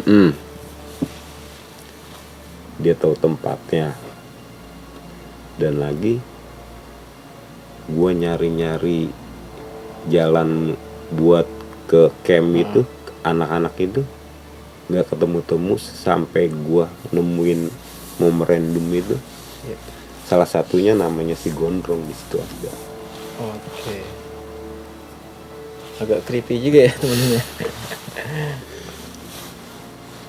Dia tahu tempatnya. Dan lagi gue nyari jalan buat ke camp itu, anak-anak itu nggak ketemu-temu sampai gue nemuin memorandum itu. Salah satunya namanya si Gondrong di situ ada. Oke. Agak creepy juga ya temennya.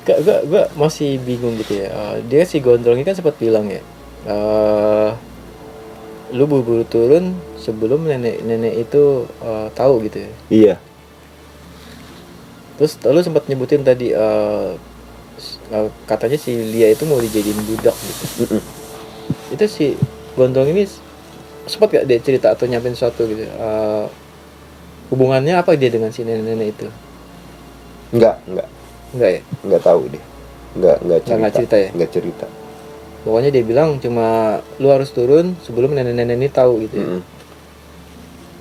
Gak masih bingung gitu ya. Dia si Gondrong ini kan sempat bilang ya, lu buru-buru turun sebelum nenek itu tahu gitu ya. Iya. Terus lu sempat nyebutin tadi katanya si Lia itu mau dijadiin budak gitu. Itu si Gondrong ini sempat gak dia cerita atau nyampein sesuatu gitu? Hubungannya apa dia dengan si nenek-nenek itu? Enggak Enggak ya? enggak tahu dia. Enggak cerita. Nggak cerita ya? Enggak cerita. Pokoknya dia bilang cuma lu harus turun sebelum nenek-nenek ini tahu gitu ya. Mm-mm.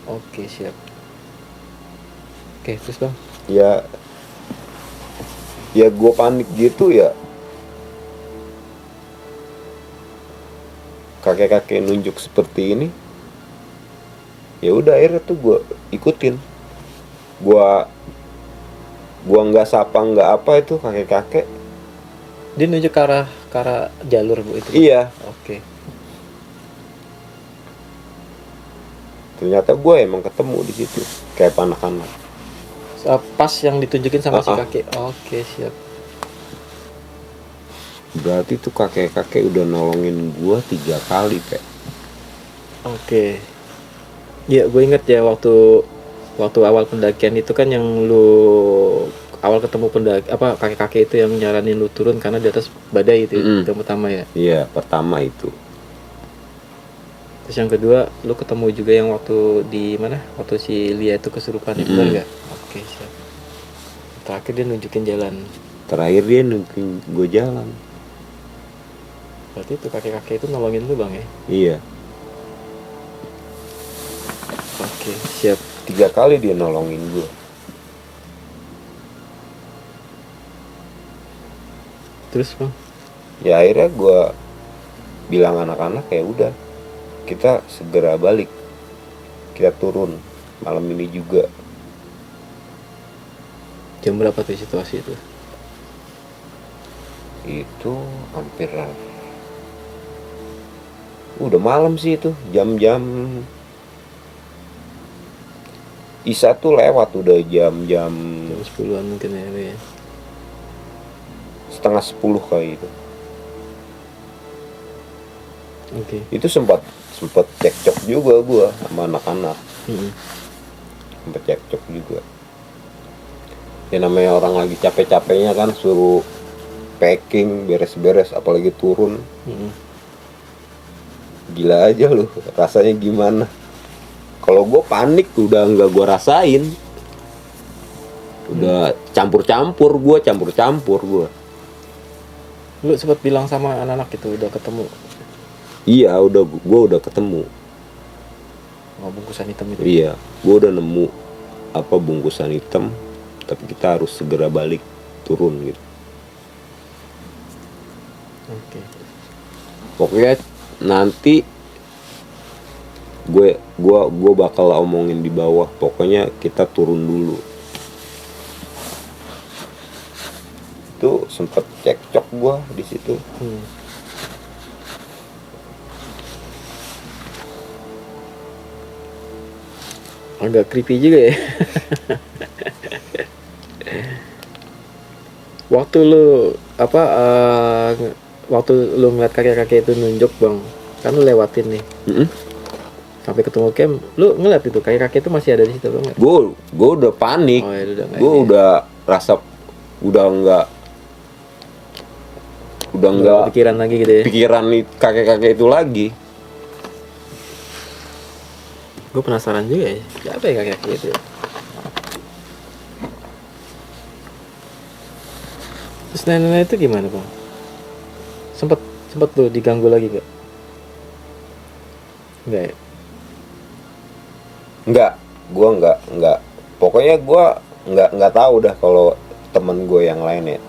Oke, siap. Oke, terus Bang. Ya gue panik gitu ya. Kakek-kakek nunjuk seperti ini. Ya udah akhirnya tuh gue ikutin. Gua nggak sapa nggak apa itu kakek-kakek. Dia nunjuk ke arah jalur Bu itu. Iya. Oke. Ternyata gue emang ketemu di situ kayak anak-anak. Pas yang ditunjukin sama si Ah, ah. kakek. Oke, siap. Berarti tuh kakek-kakek udah nolongin gue 3 kali kayak. Oke. Ya, gue inget ya waktu awal pendakian itu kan yang lu awal ketemu kakek-kakek itu yang nyaranin lu turun karena di atas badai itu Mm-mm. itu yang pertama ya. Iya pertama itu. Terus yang kedua lu ketemu juga yang waktu di mana? Waktu si Lia itu kesurupan itu benar nggak? Oke, siap. Terakhir dia nunjukin jalan. Terakhir dia nunjukin gue jalan. Berarti itu kakek-kakek itu nolongin lu Bang ya? Iya. Oke, siap. 3 kali dia nolongin gue. Terus Bang? Ya akhirnya gue bilang anak-anak ya udah kita segera balik, kita turun malam ini juga. Jam berapa tuh situasi itu? Itu hampir udah malam sih itu, jam-jam Isya tuh lewat udah jam-jam Jam 10-an mungkin ya. setengah 10 kali itu. Oke. Itu sempat cekcok juga gua sama anak-anak, Mm-mm. sempat cekcok juga. Ya namanya orang lagi capek-capeknya kan, suruh packing beres-beres apalagi turun. Mm-mm. Gila aja lu rasanya gimana. Kalau gue panik udah nggak gue rasain, udah campur-campur gue. Lu sempat bilang sama anak-anak itu udah ketemu Iya gue udah ketemu. bungkusan hitam itu. Iya gue udah nemu apa bungkusan hitam, tapi kita harus segera balik turun gitu. Oke. Pokoknya nanti gue bakal omongin di bawah. Pokoknya kita turun dulu. Itu sempet cekcok gue di situ. Agak creepy juga ya. Waktu lu waktu lu ngeliat kakek-kakek itu nunjuk Bang, kan lu lewatin nih sampai ketemu camp, lu ngeliat itu kakek-kakek itu masih ada di situ Bang? Gue udah panik. Oh, ya, udah nggak Gue ini. udah rasa udah nggak Pikiran lagi gitu ya. pikiran kakek-kakek itu lagi. Gue penasaran juga ya, siapa ya kakek-kakek itu ya? Terus nenek itu gimana Bang? Sempet tuh diganggu lagi gak? Enggak ya? Gue nggak. Pokoknya gue nggak tahu dah kalau temen gue yang lain ya.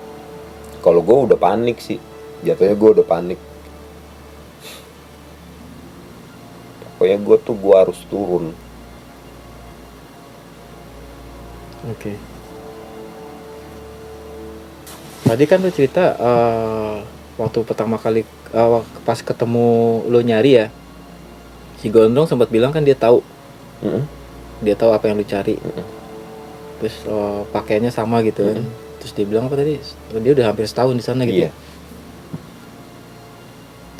Kalau gue udah panik sih, jatuhnya gue udah panik. Pokoknya gue harus turun. Oke. Tadi kan lu cerita waktu pertama kali pas ketemu lu nyari ya, si Gondrong sempat bilang kan dia tahu apa yang lu cari. Terus pakaiannya sama gitu kan. Terus dia bilang apa tadi? Dia udah hampir setahun di sana gitu. Iya. Ya?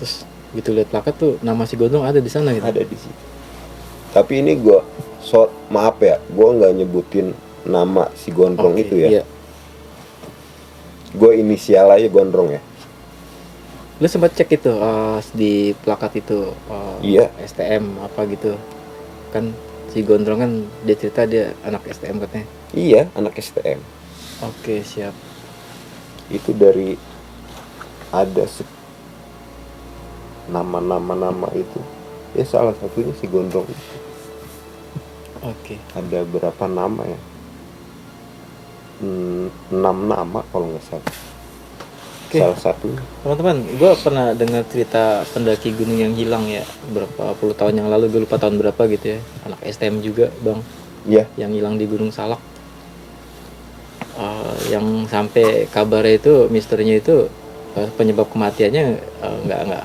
Terus gitu lihat plakat tuh nama si Gondrong ada di sana gitu. Ada di situ. Tapi ini maaf ya, gue nggak nyebutin nama si Gondrong itu ya. Iya. Gue inisial aja Gondrong ya. Lu sempat cek itu di plakat itu Iya. STM apa gitu. Kan si Gondrong kan dia cerita dia anak STM katanya. Iya, anak STM. Oke, siap. Itu dari ada nama itu. Ya salah satunya si Gondrong itu. Oke. Ada berapa nama ya? 6 nama kalau nggak salah. Oke. Salah satunya. Teman-teman, gue pernah dengar cerita pendaki gunung yang hilang ya berapa puluh tahun yang lalu, gue lupa tahun berapa gitu ya. Anak STM juga bang, Iya. yang hilang di Gunung Salak. Yang sampai kabarnya itu misterinya itu penyebab kematiannya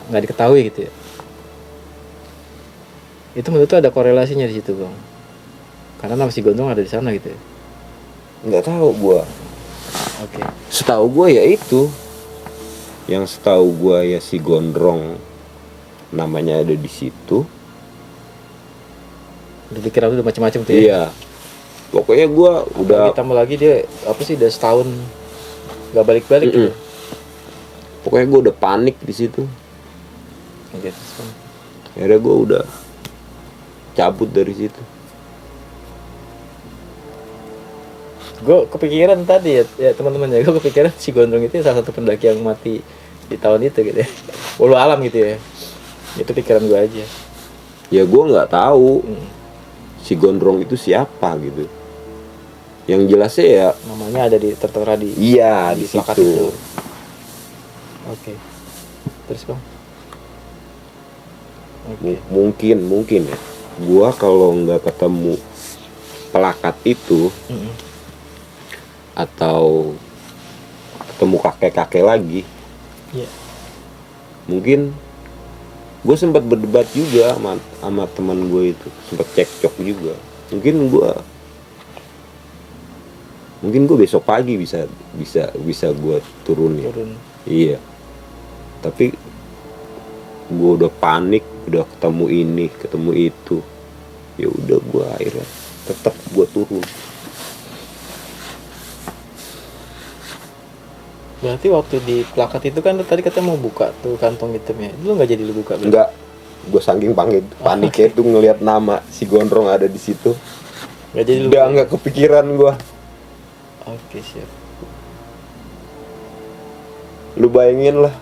nggak diketahui gitu ya. Itu menurut tuh ada korelasinya di situ bang, karena nama si Gondrong ada di sana gitu ya. Nggak tahu gua. Oke. Setahu gua ya itu. Yang setahu gua ya si Gondrong namanya ada di situ. Udah pikiran udah macam-macam tuh ya. Iya. Pokoknya gua udah Ditambah lagi dia apa sih udah setahun nggak balik-balik gitu. pokoknya gua udah panik di situ. Oke, terus, Bang. Akhirnya gua udah cabut dari situ. Gue kepikiran tadi ya teman-teman ya, gue kepikiran si Gondrong itu salah satu pendaki yang mati di tahun itu gitu ya, walau alam gitu ya. Itu pikiran gue aja. Ya gua nggak tahu si Gondrong itu siapa gitu. Yang jelasnya ya Namanya ada di tertera di iya di plakat situ. itu. Oke. Terus bang. Oke. Mungkin ya. Gua kalau nggak ketemu plakat itu atau ketemu kakek-kakek lagi, Iya. mungkin gue sempat berdebat juga sama teman gue itu, sempat cekcok juga. Mungkin gue besok pagi bisa gue turunin. Turun. Iya, tapi gue udah panik, udah ketemu ini ketemu itu, ya udah gue akhirnya tetap gue turun. Berarti waktu di plakat itu kan lu tadi katanya mau buka tuh kantong hitamnya, lu nggak jadi lu buka? Berarti? Enggak, gue saking paniknya tuh ngelihat nama si Gondrong ada di situ. Nggak jadi lu. Udah nggak kepikiran gue. Oke, siap. Lu bayangin lah.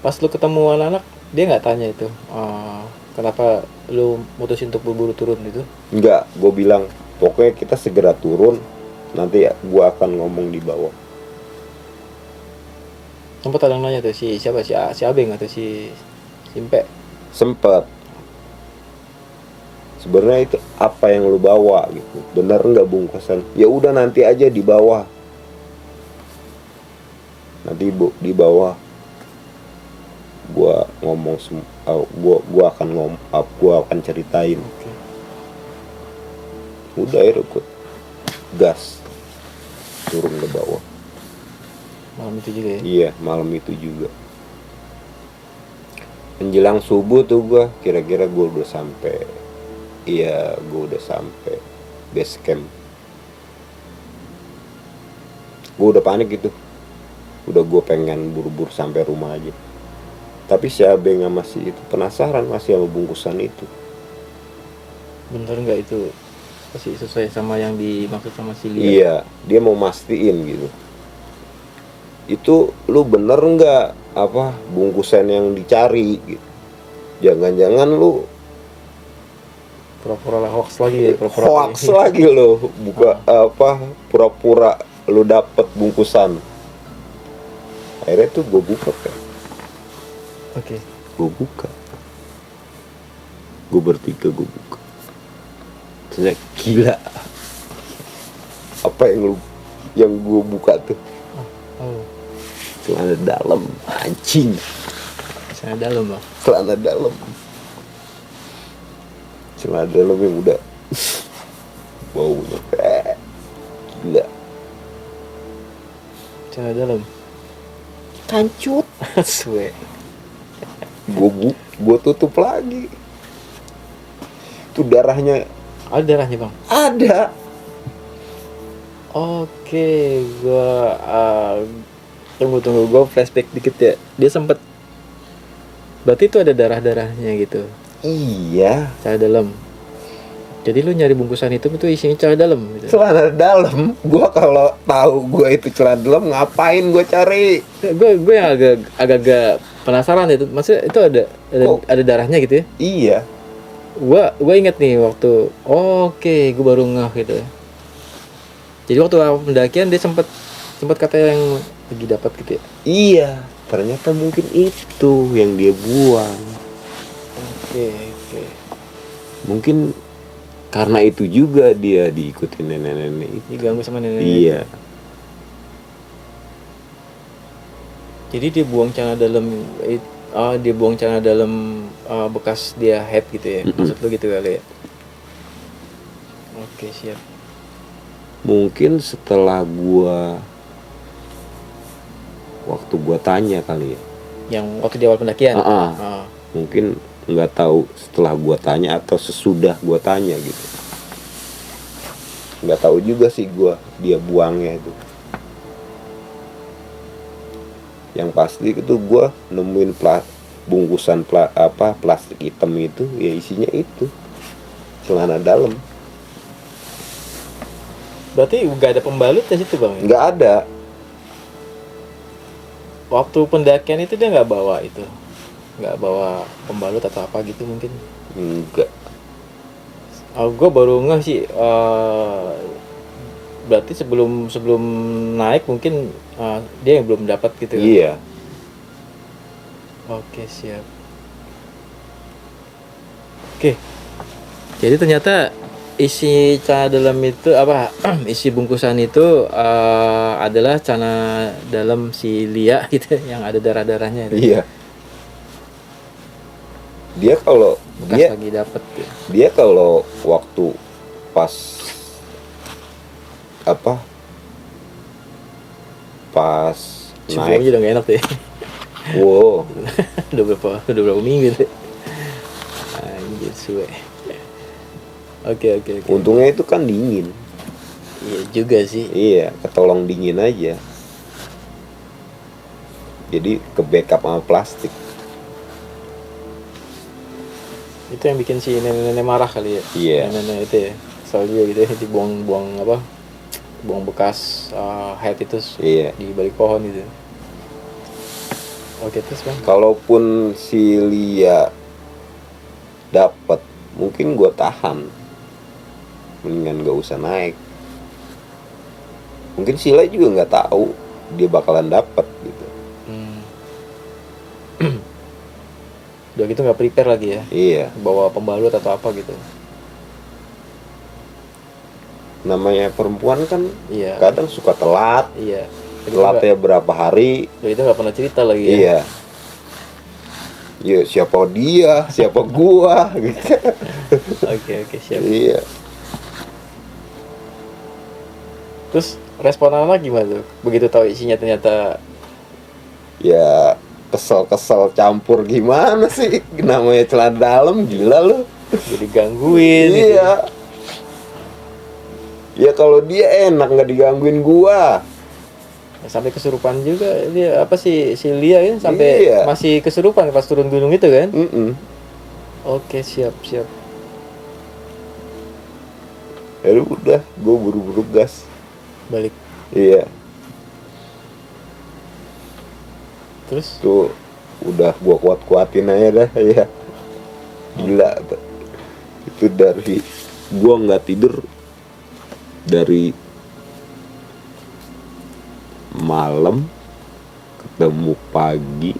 Pas lu ketemu anak-anak, dia nggak tanya itu, kenapa lu mutusin untuk buru-buru turun gitu? Enggak, gue bilang pokoknya kita segera turun. Nanti ya, gue akan ngomong di bawah. Sempat ada yang nanya tuh si siapa si Abeng atau si Simpe. Sempet. Sebenarnya itu apa yang lu bawa gitu, bener nggak bungkusan? Ya udah nanti aja di bawah. Nanti di bawah. Gua ngomong gua akan ceritain. Oke. Udah ya ikut gas turun ke bawah. Malam itu juga ya. Iya, malam itu juga. Menjelang subuh tuh gua kira-kira gua udah sampai. Iya, gua udah sampai base camp. Gua udah panik gitu. Udah gua pengen buru-buru sampai rumah aja. Tapi si Abeng masih itu penasaran masih sama bungkusan itu. Bener nggak itu pasti sesuai sama yang dimaksud sama si Lia? Iya, dia mau mastiin gitu. Itu lu bener nggak apa bungkusan yang dicari gitu. Jangan-jangan lu Pura-pura lah hoax lagi ya, pura-pura hoax lagi lo buka apa pura-pura lu dapet bungkusan. Akhirnya tuh gue buka kan. Oke. Gue buka. Gue bertiga gue buka. Ternyata gila. Apa yang gue buka tuh? Oh, Celana dalam, anjing. sana dalam bang. Celana dalam. Celana dalam yang udah baunya gila. Sana dalam. Kancut. Suwe. Gue tutup lagi. Itu darahnya Ada darahnya bang. ada. Oke, gua Tunggu, gue flashback dikit ya. Dia sempet, berarti itu ada darahnya gitu, Iya, celana dalam. Jadi lu nyari bungkusan itu isinya celana dalam gitu. celana dalam. Gua kalau tahu gua itu celana dalam, ngapain gua cari? Gue yang agak penasaran itu, maksudnya itu ada darahnya gitu ya. Iya. Gue inget nih waktu, oke, gue baru ngeh gitu. Jadi waktu awal pendakian dia sempat kata yang lagi dapat gitu ya. Iya, ternyata mungkin itu yang dia buang. Oke. Mungkin karena itu juga dia diikutin nenek-nenek itu. Diganggu sama nenek. Iya. Jadi dia buang celana dalam, bekas dia head gitu ya. Maksud lu gitu kali ya. Oke, siap. Mungkin setelah waktu gua tanya kali ya. Yang waktu di awal pendakian. Mungkin nggak tahu setelah gua tanya atau sesudah gua tanya gitu. Nggak tahu juga sih dia buangnya itu. Yang pasti itu gua nemuin bungkusan plastik hitam itu, ya isinya itu celana dalam. Berarti nggak ada pembalut di situ bang? Nggak ada. Waktu pendakian itu dia nggak bawa itu, nggak bawa pembalut atau apa gitu mungkin? Enggak. Gue baru ngeh sih. Berarti sebelum naik mungkin dia yang belum dapat gitu kan? Iya. Oke, siap. Oke. Jadi ternyata isi celana dalam itu isi bungkusan itu adalah celana dalam si Lia gitu yang ada darah-darahnya itu. Iya. Dia kalau lagi dapet ya. Dia kalau waktu pas naik udah gak enak deh. Wow. udah berapa minggu deh. Anjir suwe. Oke. Untungnya itu kan dingin. Iya juga sih. Iya, ketolong dingin aja. Jadi ke backup sama plastik. Itu yang bikin si nenek-nenek marah kali ya. Iya. Nenek itu ya. Soal juga gitu ya, dibuang buang bekas head itu di balik pohon gitu. Oke, terus bang. Kalaupun si Lia dapat, mungkin gue tahan. Mendingan gak usah naik. Mungkin Sila juga nggak tahu dia bakalan dapat gitu. Udah gitu nggak prepare lagi ya? Iya. Bawa pembalut atau apa gitu? Namanya perempuan kan, iya. Kadang suka telat. Iya. Telatnya berapa hari? Udah itu nggak pernah cerita lagi ya? Iya. Ya siapa dia, siapa gua gitu. Oke, siap. Iya. Terus respon anak gimana tuh? Begitu tahu isinya ternyata ya kesel campur gimana sih? Namanya celana dalam, gila lu. Jadi gangguin. Iya. Gitu. Ya kalau dia enak nggak digangguin gua. Sampai kesurupan juga dia si Lia kan sampai masih kesurupan pas turun gunung itu kan? Oke, siap. Ya udah, gua buru-buru gas balik. Iya. Terus tuh udah gua kuat-kuatin aja dah ya. Gila tuh. Itu dari gua nggak tidur dari malam ketemu pagi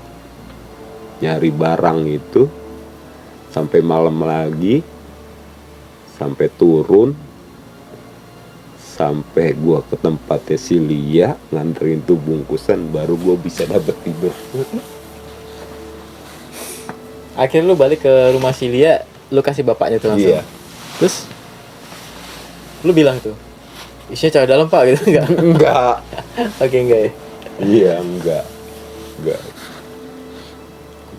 nyari barang itu sampai malam lagi sampai turun sampai gua ke tempatnya si Lia nganterin tuh bungkusan baru gua bisa dapet tidur. Akhirnya lu balik ke rumah si Lia, lu kasih bapaknya tuh langsung. Iya. Terus lu bilang tuh isinya celana dalam pak gitu enggak? Enggak. Oke, enggak ya? Iya, enggak.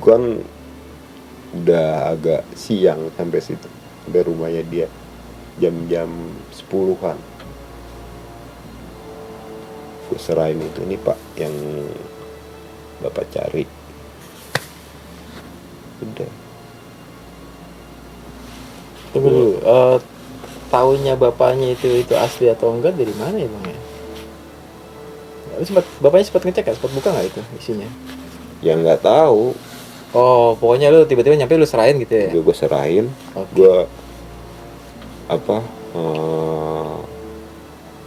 Kan udah agak siang sampai situ. Sampai rumahnya dia jam 10-an. gue serahin itu, nih Pak yang Bapak cari. Udah. Tunggu dulu, tahunnya bapaknya itu asli atau enggak dari mana ya bang ya? Bapaknya sempat ngecek kan, sempat buka nggak itu isinya? Ya nggak tahu. Oh, pokoknya lu tiba-tiba nyampe lu serahin gitu ya? Gue serahin. Oke. Gue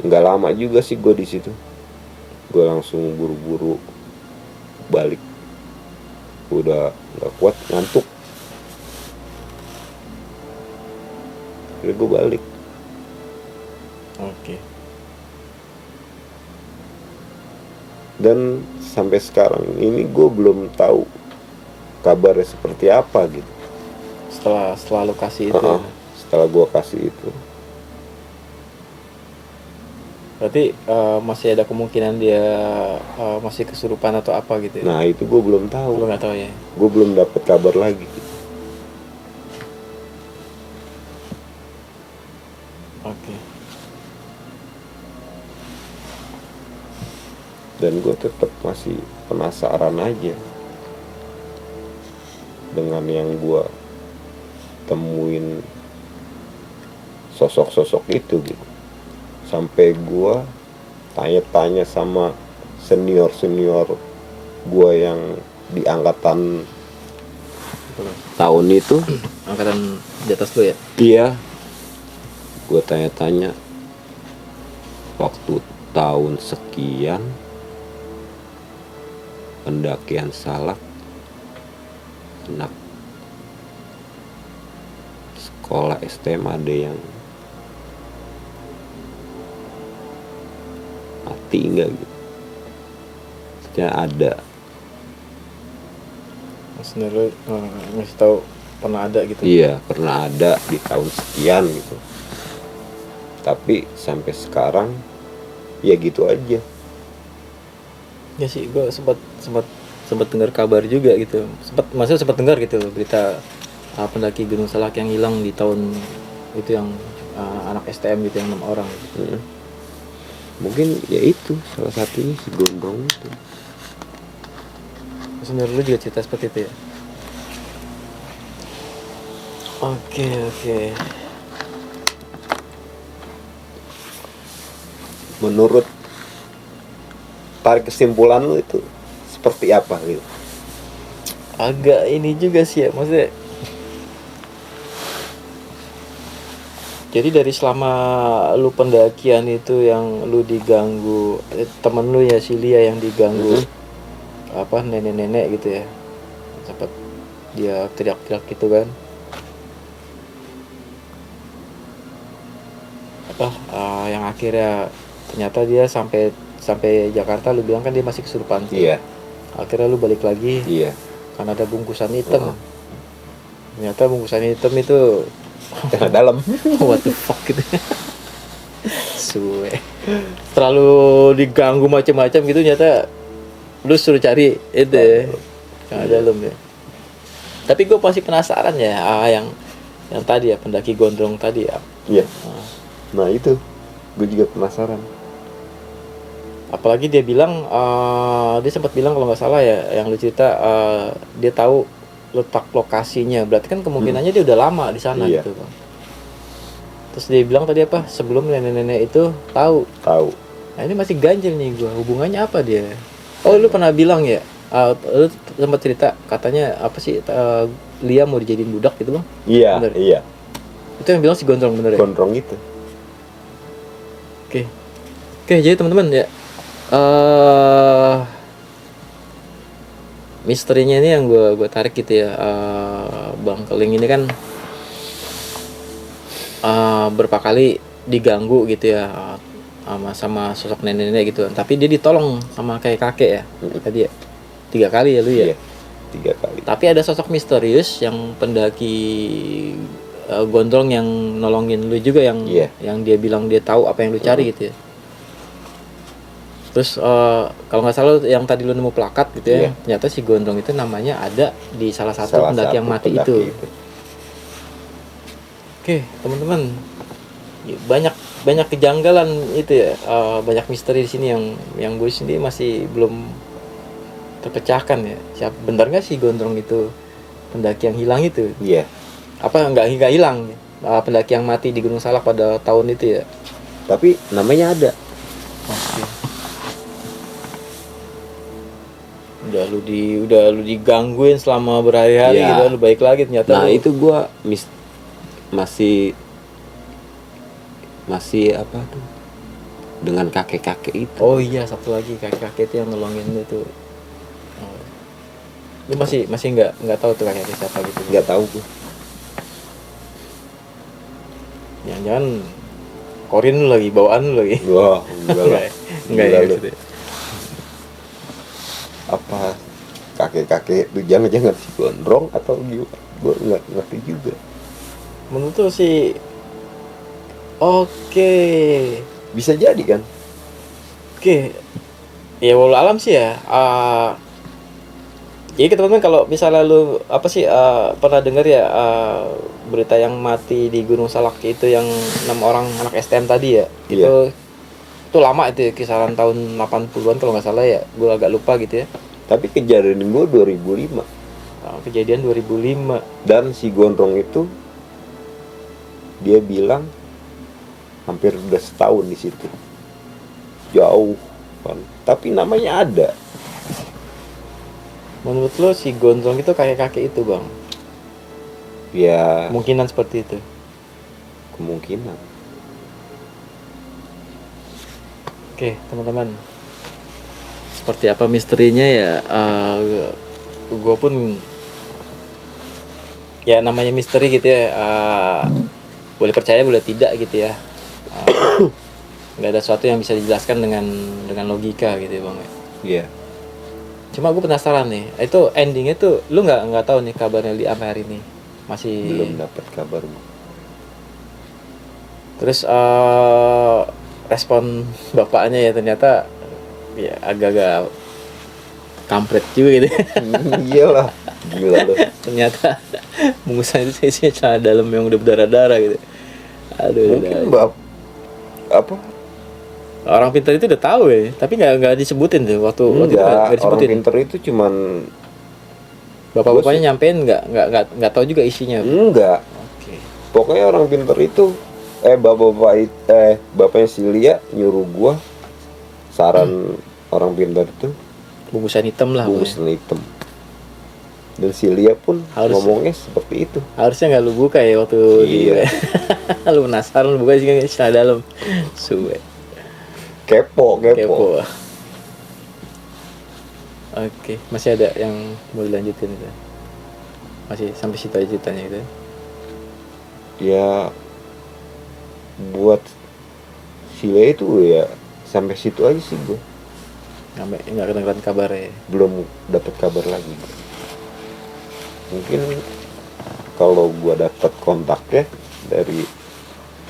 nggak lama juga sih gue di situ. Gue langsung buru-buru balik. Udah nggak kuat, ngantuk. Jadi gue balik. Oke. Dan sampai sekarang ini gue belum tahu kabarnya seperti apa gitu. Setelah lu kasih itu. Setelah gue kasih itu. Berarti masih ada kemungkinan dia masih kesurupan atau apa gitu ya? Nah itu gue belum tahu. Lu nggak tahu ya? Gue belum dapet kabar lagi gitu. Oke. Dan gue tetap masih penasaran aja dengan yang gue temuin, sosok-sosok itu gitu. Sampai gue tanya-tanya sama senior-senior gue yang di angkatan tahun itu. Angkatan di atas lu ya? Iya. Gue tanya-tanya, waktu tahun sekian pendakian Salak, anak sekolah STM ada yang mati enggak gitu? Ternyata ada. Maksudnya lu ngasih tahu pernah ada gitu? Iya, pernah ada di tahun sekian gitu. Tapi sampai sekarang ya gitu aja. Ya sih, gue sempat dengar kabar juga gitu. Maksudnya sempat dengar gitu berita pendaki Gunung Salak yang hilang di tahun itu, yang anak STM gitu, yang 6 orang. Mungkin ya itu salah satunya si Gondrong itu. Sebenarnya lu juga cerita seperti itu ya? Oke. Menurut tarik kesimpulan lu itu seperti apa gitu? Agak ini juga sih ya, maksudnya. Jadi dari selama lu pendakian itu yang lu diganggu, temen lu ya si Lia yang diganggu nenek-nenek gitu ya, sempat dia teriak-teriak gitu kan, yang akhirnya ternyata dia sampai Jakarta, lu bilang kan dia masih kesurupan. Iya. Akhirnya lu balik lagi. Iya. Karena ada bungkusan hitam. Ternyata bungkusan hitam itu dalam. What the fuck gitu. Suwe. Terlalu diganggu macam-macam gitu, ternyata lu suruh cari itu yang dalam ya. Tapi gue masih penasaran ya, yang tadi ya, pendaki gondrong tadi ya. Iya. Nah itu gue juga penasaran. Apalagi dia bilang, dia sempat bilang kalau nggak salah ya, yang lu cerita, dia tahu letak lokasinya. Berarti kan kemungkinannya dia udah lama di sana. Iya. Gitu bang. Terus dia bilang tadi apa, sebelum nenek-nenek itu tahu. Nah ini masih ganjil nih gue, hubungannya apa dia? Oh lu pernah bilang ya, lu sempat cerita katanya apa sih, Lia mau dijadiin budak gitu bang? Iya. Bener? Iya. Itu yang bilang si gondrong, bener ya? Gondrong itu. Oke, jadi teman-teman ya, misterinya ini yang gue tarik gitu ya. Bang Keling ini kan berapa kali diganggu gitu ya, sama sosok nenek-nenek gitu, tapi dia ditolong sama kakek ya tadi ya, 3 kali ya lu ya? Iya, 3 kali. Tapi ada sosok misterius yang pendaki gondrong yang nolongin lu juga, yang dia bilang dia tahu apa yang lu cari gitu ya. Terus kalau nggak salah yang tadi lu nemu plakat gitu ya, ternyata si gondrong itu namanya ada di salah satu pendaki yang mati itu. Oke, teman-teman, banyak kejanggalan itu ya, banyak misteri di sini yang gue sendiri masih belum terpecahkan ya. Benar nggak sih Gondrong itu pendaki yang hilang itu? Iya. Apa nggak hilang? Pendaki yang mati di Gunung Salak pada tahun itu ya? Tapi namanya ada. Oke. Udah lu digangguin selama berhari-hari Iya. gitu, lu balik lagi ternyata Nah lu, itu gua masih apa tuh dengan kakek-kakek itu. oh iya, satu lagi kakek-kakek itu yang nolongin lu tuh. Oh. Lu masih nggak tahu tuh kakek siapa gitu? Nggak tahu gua. Jangan-jangan korin lu lagi, bawaan lu lagi? Wah, enggak lah. Enggak ya Gila lu. maksudnya. Apa kakek-kakek itu jangan-jangan si Gondrong atau gimana? Gua nggak ngerti juga. Menurut lu sih oke. Bisa jadi kan? Oke. Ya walau alam sih ya. Jadi teman-teman kalau misalnya lu apa sih pernah dengar ya berita yang mati di Gunung Salak itu yang 6 orang anak STM tadi ya? Iya. Itu lama itu ya, kisaran tahun 80-an kalau nggak salah ya. Gue agak lupa gitu ya. Tapi kejadian gua 2005 Kejadian 2005. dan si Gondrong itu dia bilang hampir udah setahun di situ. Jauh kan. Tapi namanya ada. Menurut lo si Gondrong itu kakek-kakek itu bang? Ya Kemungkinan seperti itu. kemungkinan. Oke teman-teman, seperti apa misterinya ya, gue pun ya namanya misteri gitu ya, boleh percaya boleh tidak gitu ya. Nggak ada sesuatu yang bisa dijelaskan dengan logika gitu ya bang. Iya. Cuma gue penasaran nih, itu endingnya tuh lu nggak tahu nih kabarnya di sampai hari ini masih Belum dapat kabar gua. Terus respon bapaknya ya ternyata ya agak-agak kampret juga gitu. Iyalah, gila lu. Ternyata bungkusan itu isinya celana dalam yang udah berdarah-darah gitu. Aduh, Mungkin apa? orang pintar itu udah tahu ya, tapi nggak disebutin tuh waktu itu nggak Orang disebutin. pinter itu cuman Bapak-bapaknya nyampein nggak tahu juga isinya. enggak. Oke. Pokoknya orang pinter itu bapaknya si Lia nyuruh gua saran orang pintar itu Bungkusan hitam lah. bungkusan hitam. Dan si Lia pun ngomongnya seperti itu. Harusnya nggak lu buka ya waktu Iya. lu penasaran lu buka sih kan celana dalam. Suwe. Kepo. Oke, masih ada yang mau dilanjutin itu? Masih sampai situ aja ceritanya gitu? Ya buat si Lia itu ya sampai situ aja sih gua. Sampai nggak kedengeran kabarnya. Belum dapat kabar lagi. Mungkin kalau gua dapat kontaknya dari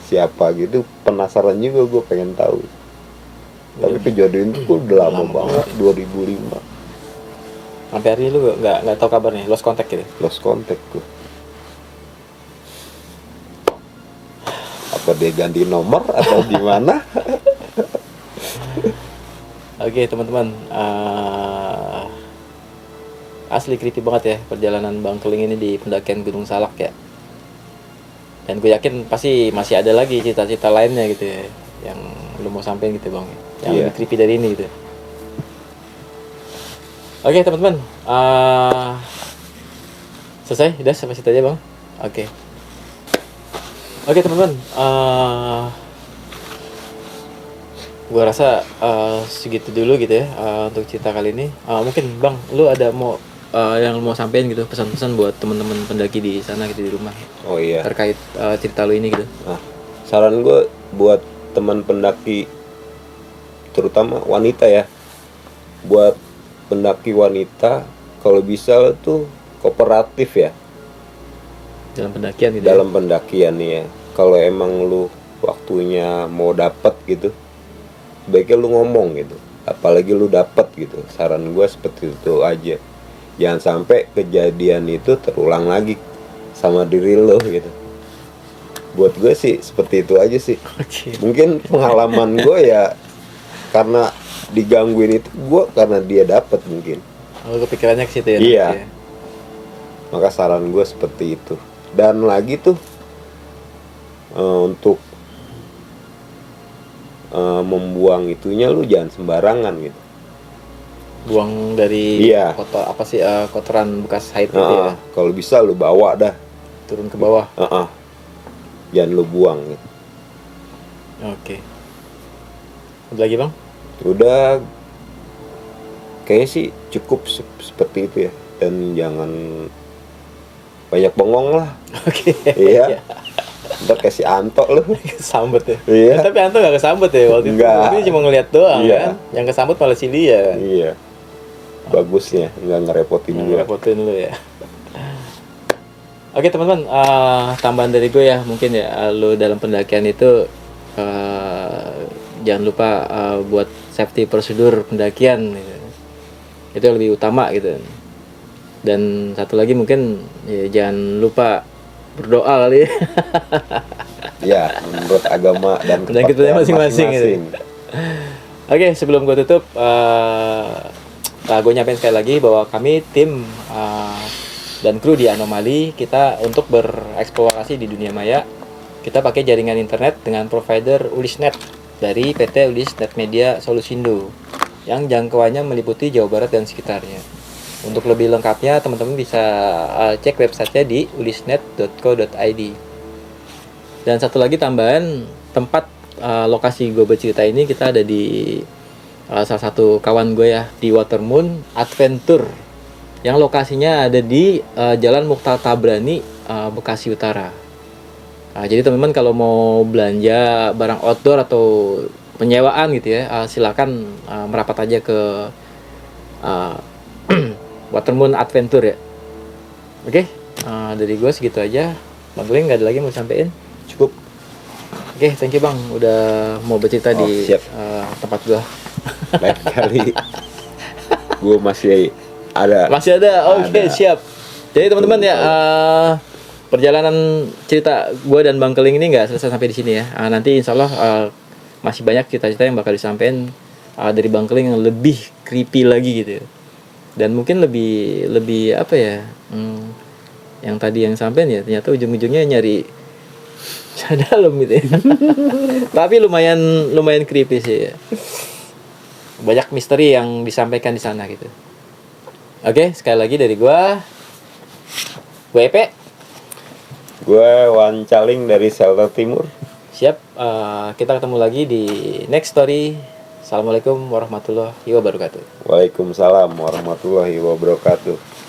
siapa gitu, penasaran juga gua pengen tahu. Tapi kejadian itu udah lama banget, 2005. Sampai hari ini lu nggak tahu kabarnya, lost contact gitu? Lost contact gua. Apa dia ganti nomor atau gimana? Oke teman-teman, asli creepy banget ya perjalanan Bang Keling ini di pendakian Gunung Salak ya. Dan gue yakin pasti masih ada lagi cerita-cerita lainnya gitu ya, yang lu mau sampein gitu bang, yang lebih creepy dari ini gitu. Oke teman-teman, selesai, udah sampai situ aja bang. Oke teman-teman, gua rasa segitu dulu gitu ya untuk cerita kali ini. Mungkin bang, lu ada yang mau sampein gitu, pesan-pesan buat teman-teman pendaki di sana gitu di rumah Oh iya. terkait cerita lu ini gitu. Nah, saran gue buat teman pendaki, terutama wanita ya, buat pendaki wanita kalau bisa tuh kooperatif ya Dalam pendakian gitu. dalam pendakian ya. Kalau emang lu waktunya mau dapat gitu, sebaiknya lu ngomong gitu, apalagi lu dapat gitu. Saran gue seperti itu aja, jangan sampai kejadian itu terulang lagi sama diri lo gitu. buat gue sih seperti itu aja sih. Oke. Mungkin pengalaman gue ya karena digangguin itu gue karena dia dapat mungkin. Oh, kepikirannya ke situ ya. Iya. nanti ya. Maka saran gue seperti itu. Dan lagi tuh untuk membuang itunya lu jangan sembarangan gitu. Buang dari Iya. kotor apa sih kotoran bekas haid itu ya. Kalau bisa lu bawa dah. Turun ke bawah. Jangan lu buang gitu. Oke. Ada lagi, Bang? Udah kayaknya sih cukup seperti itu ya. Dan jangan banyak bengong lah. Oke. Iya. Ntar kayak si Anto lu. Kesambet ya. Iya. Tapi Anto gak kesambet ya waktu itu. Nggak. Dia cuma ngeliat doang Iya. kan. Yang kesambet malah si dia. Iya. Bagusnya nggak ngerepotin Nggak gue. ngerepotin lu ya. Oke teman-teman, tambahan dari gue ya mungkin ya lu dalam pendakian itu jangan lupa buat safety prosedur pendakian gitu. Itu yang lebih utama gitu. Dan satu lagi mungkin ya, jangan lupa berdoa kali ya. Ya, menurut agama dan Dan kita kepercayaan masing-masing gitu. Oke, sebelum gue tutup, gue nyampein sekali lagi bahwa kami tim dan kru di Anomali kita untuk bereksplorasi di dunia maya. Kita pakai jaringan internet dengan provider Ulisnet dari PT Ulisnet Media Solusindo yang jangkauannya meliputi Jawa Barat dan sekitarnya. Untuk lebih lengkapnya teman-teman bisa cek websitenya di ulisnet.co.id. Dan satu lagi tambahan, tempat lokasi gue bercerita ini kita ada di salah satu kawan gue ya di Watermoon Adventure yang lokasinya ada di Jalan Mukhtar Tabrani, Bekasi Utara. Jadi teman-teman kalau mau belanja barang outdoor atau penyewaan gitu ya, silakan merapat aja ke Watermoon Adventure ya. Oke, dari gue segitu aja. Bang Guling nggak ada lagi mau sampein? Cukup. Oke, thank you Bang udah mau bercerita di siap. tempat gue. Lain kali gue masih ada. Masih ada, oke Ada. siap. Jadi teman-teman ya, perjalanan cerita gue dan Bang Keling ini nggak selesai sampai di sini ya. Nanti insya Allah masih banyak cerita-cerita yang bakal disampaikan dari Bang Keling yang lebih creepy lagi gitu. Dan mungkin lebih apa ya? Yang tadi yang sampein ya ternyata ujung-ujungnya nyari dalam gitu ya. Tapi lumayan creepy sih ya. Banyak misteri yang disampaikan di sana gitu. Oke, sekali lagi dari gue Epe. Gue Wan Caling dari Shelter Timur. Siap, kita ketemu lagi di next story. Assalamualaikum warahmatullahi wabarakatuh. Waalaikumsalam warahmatullahi wabarakatuh.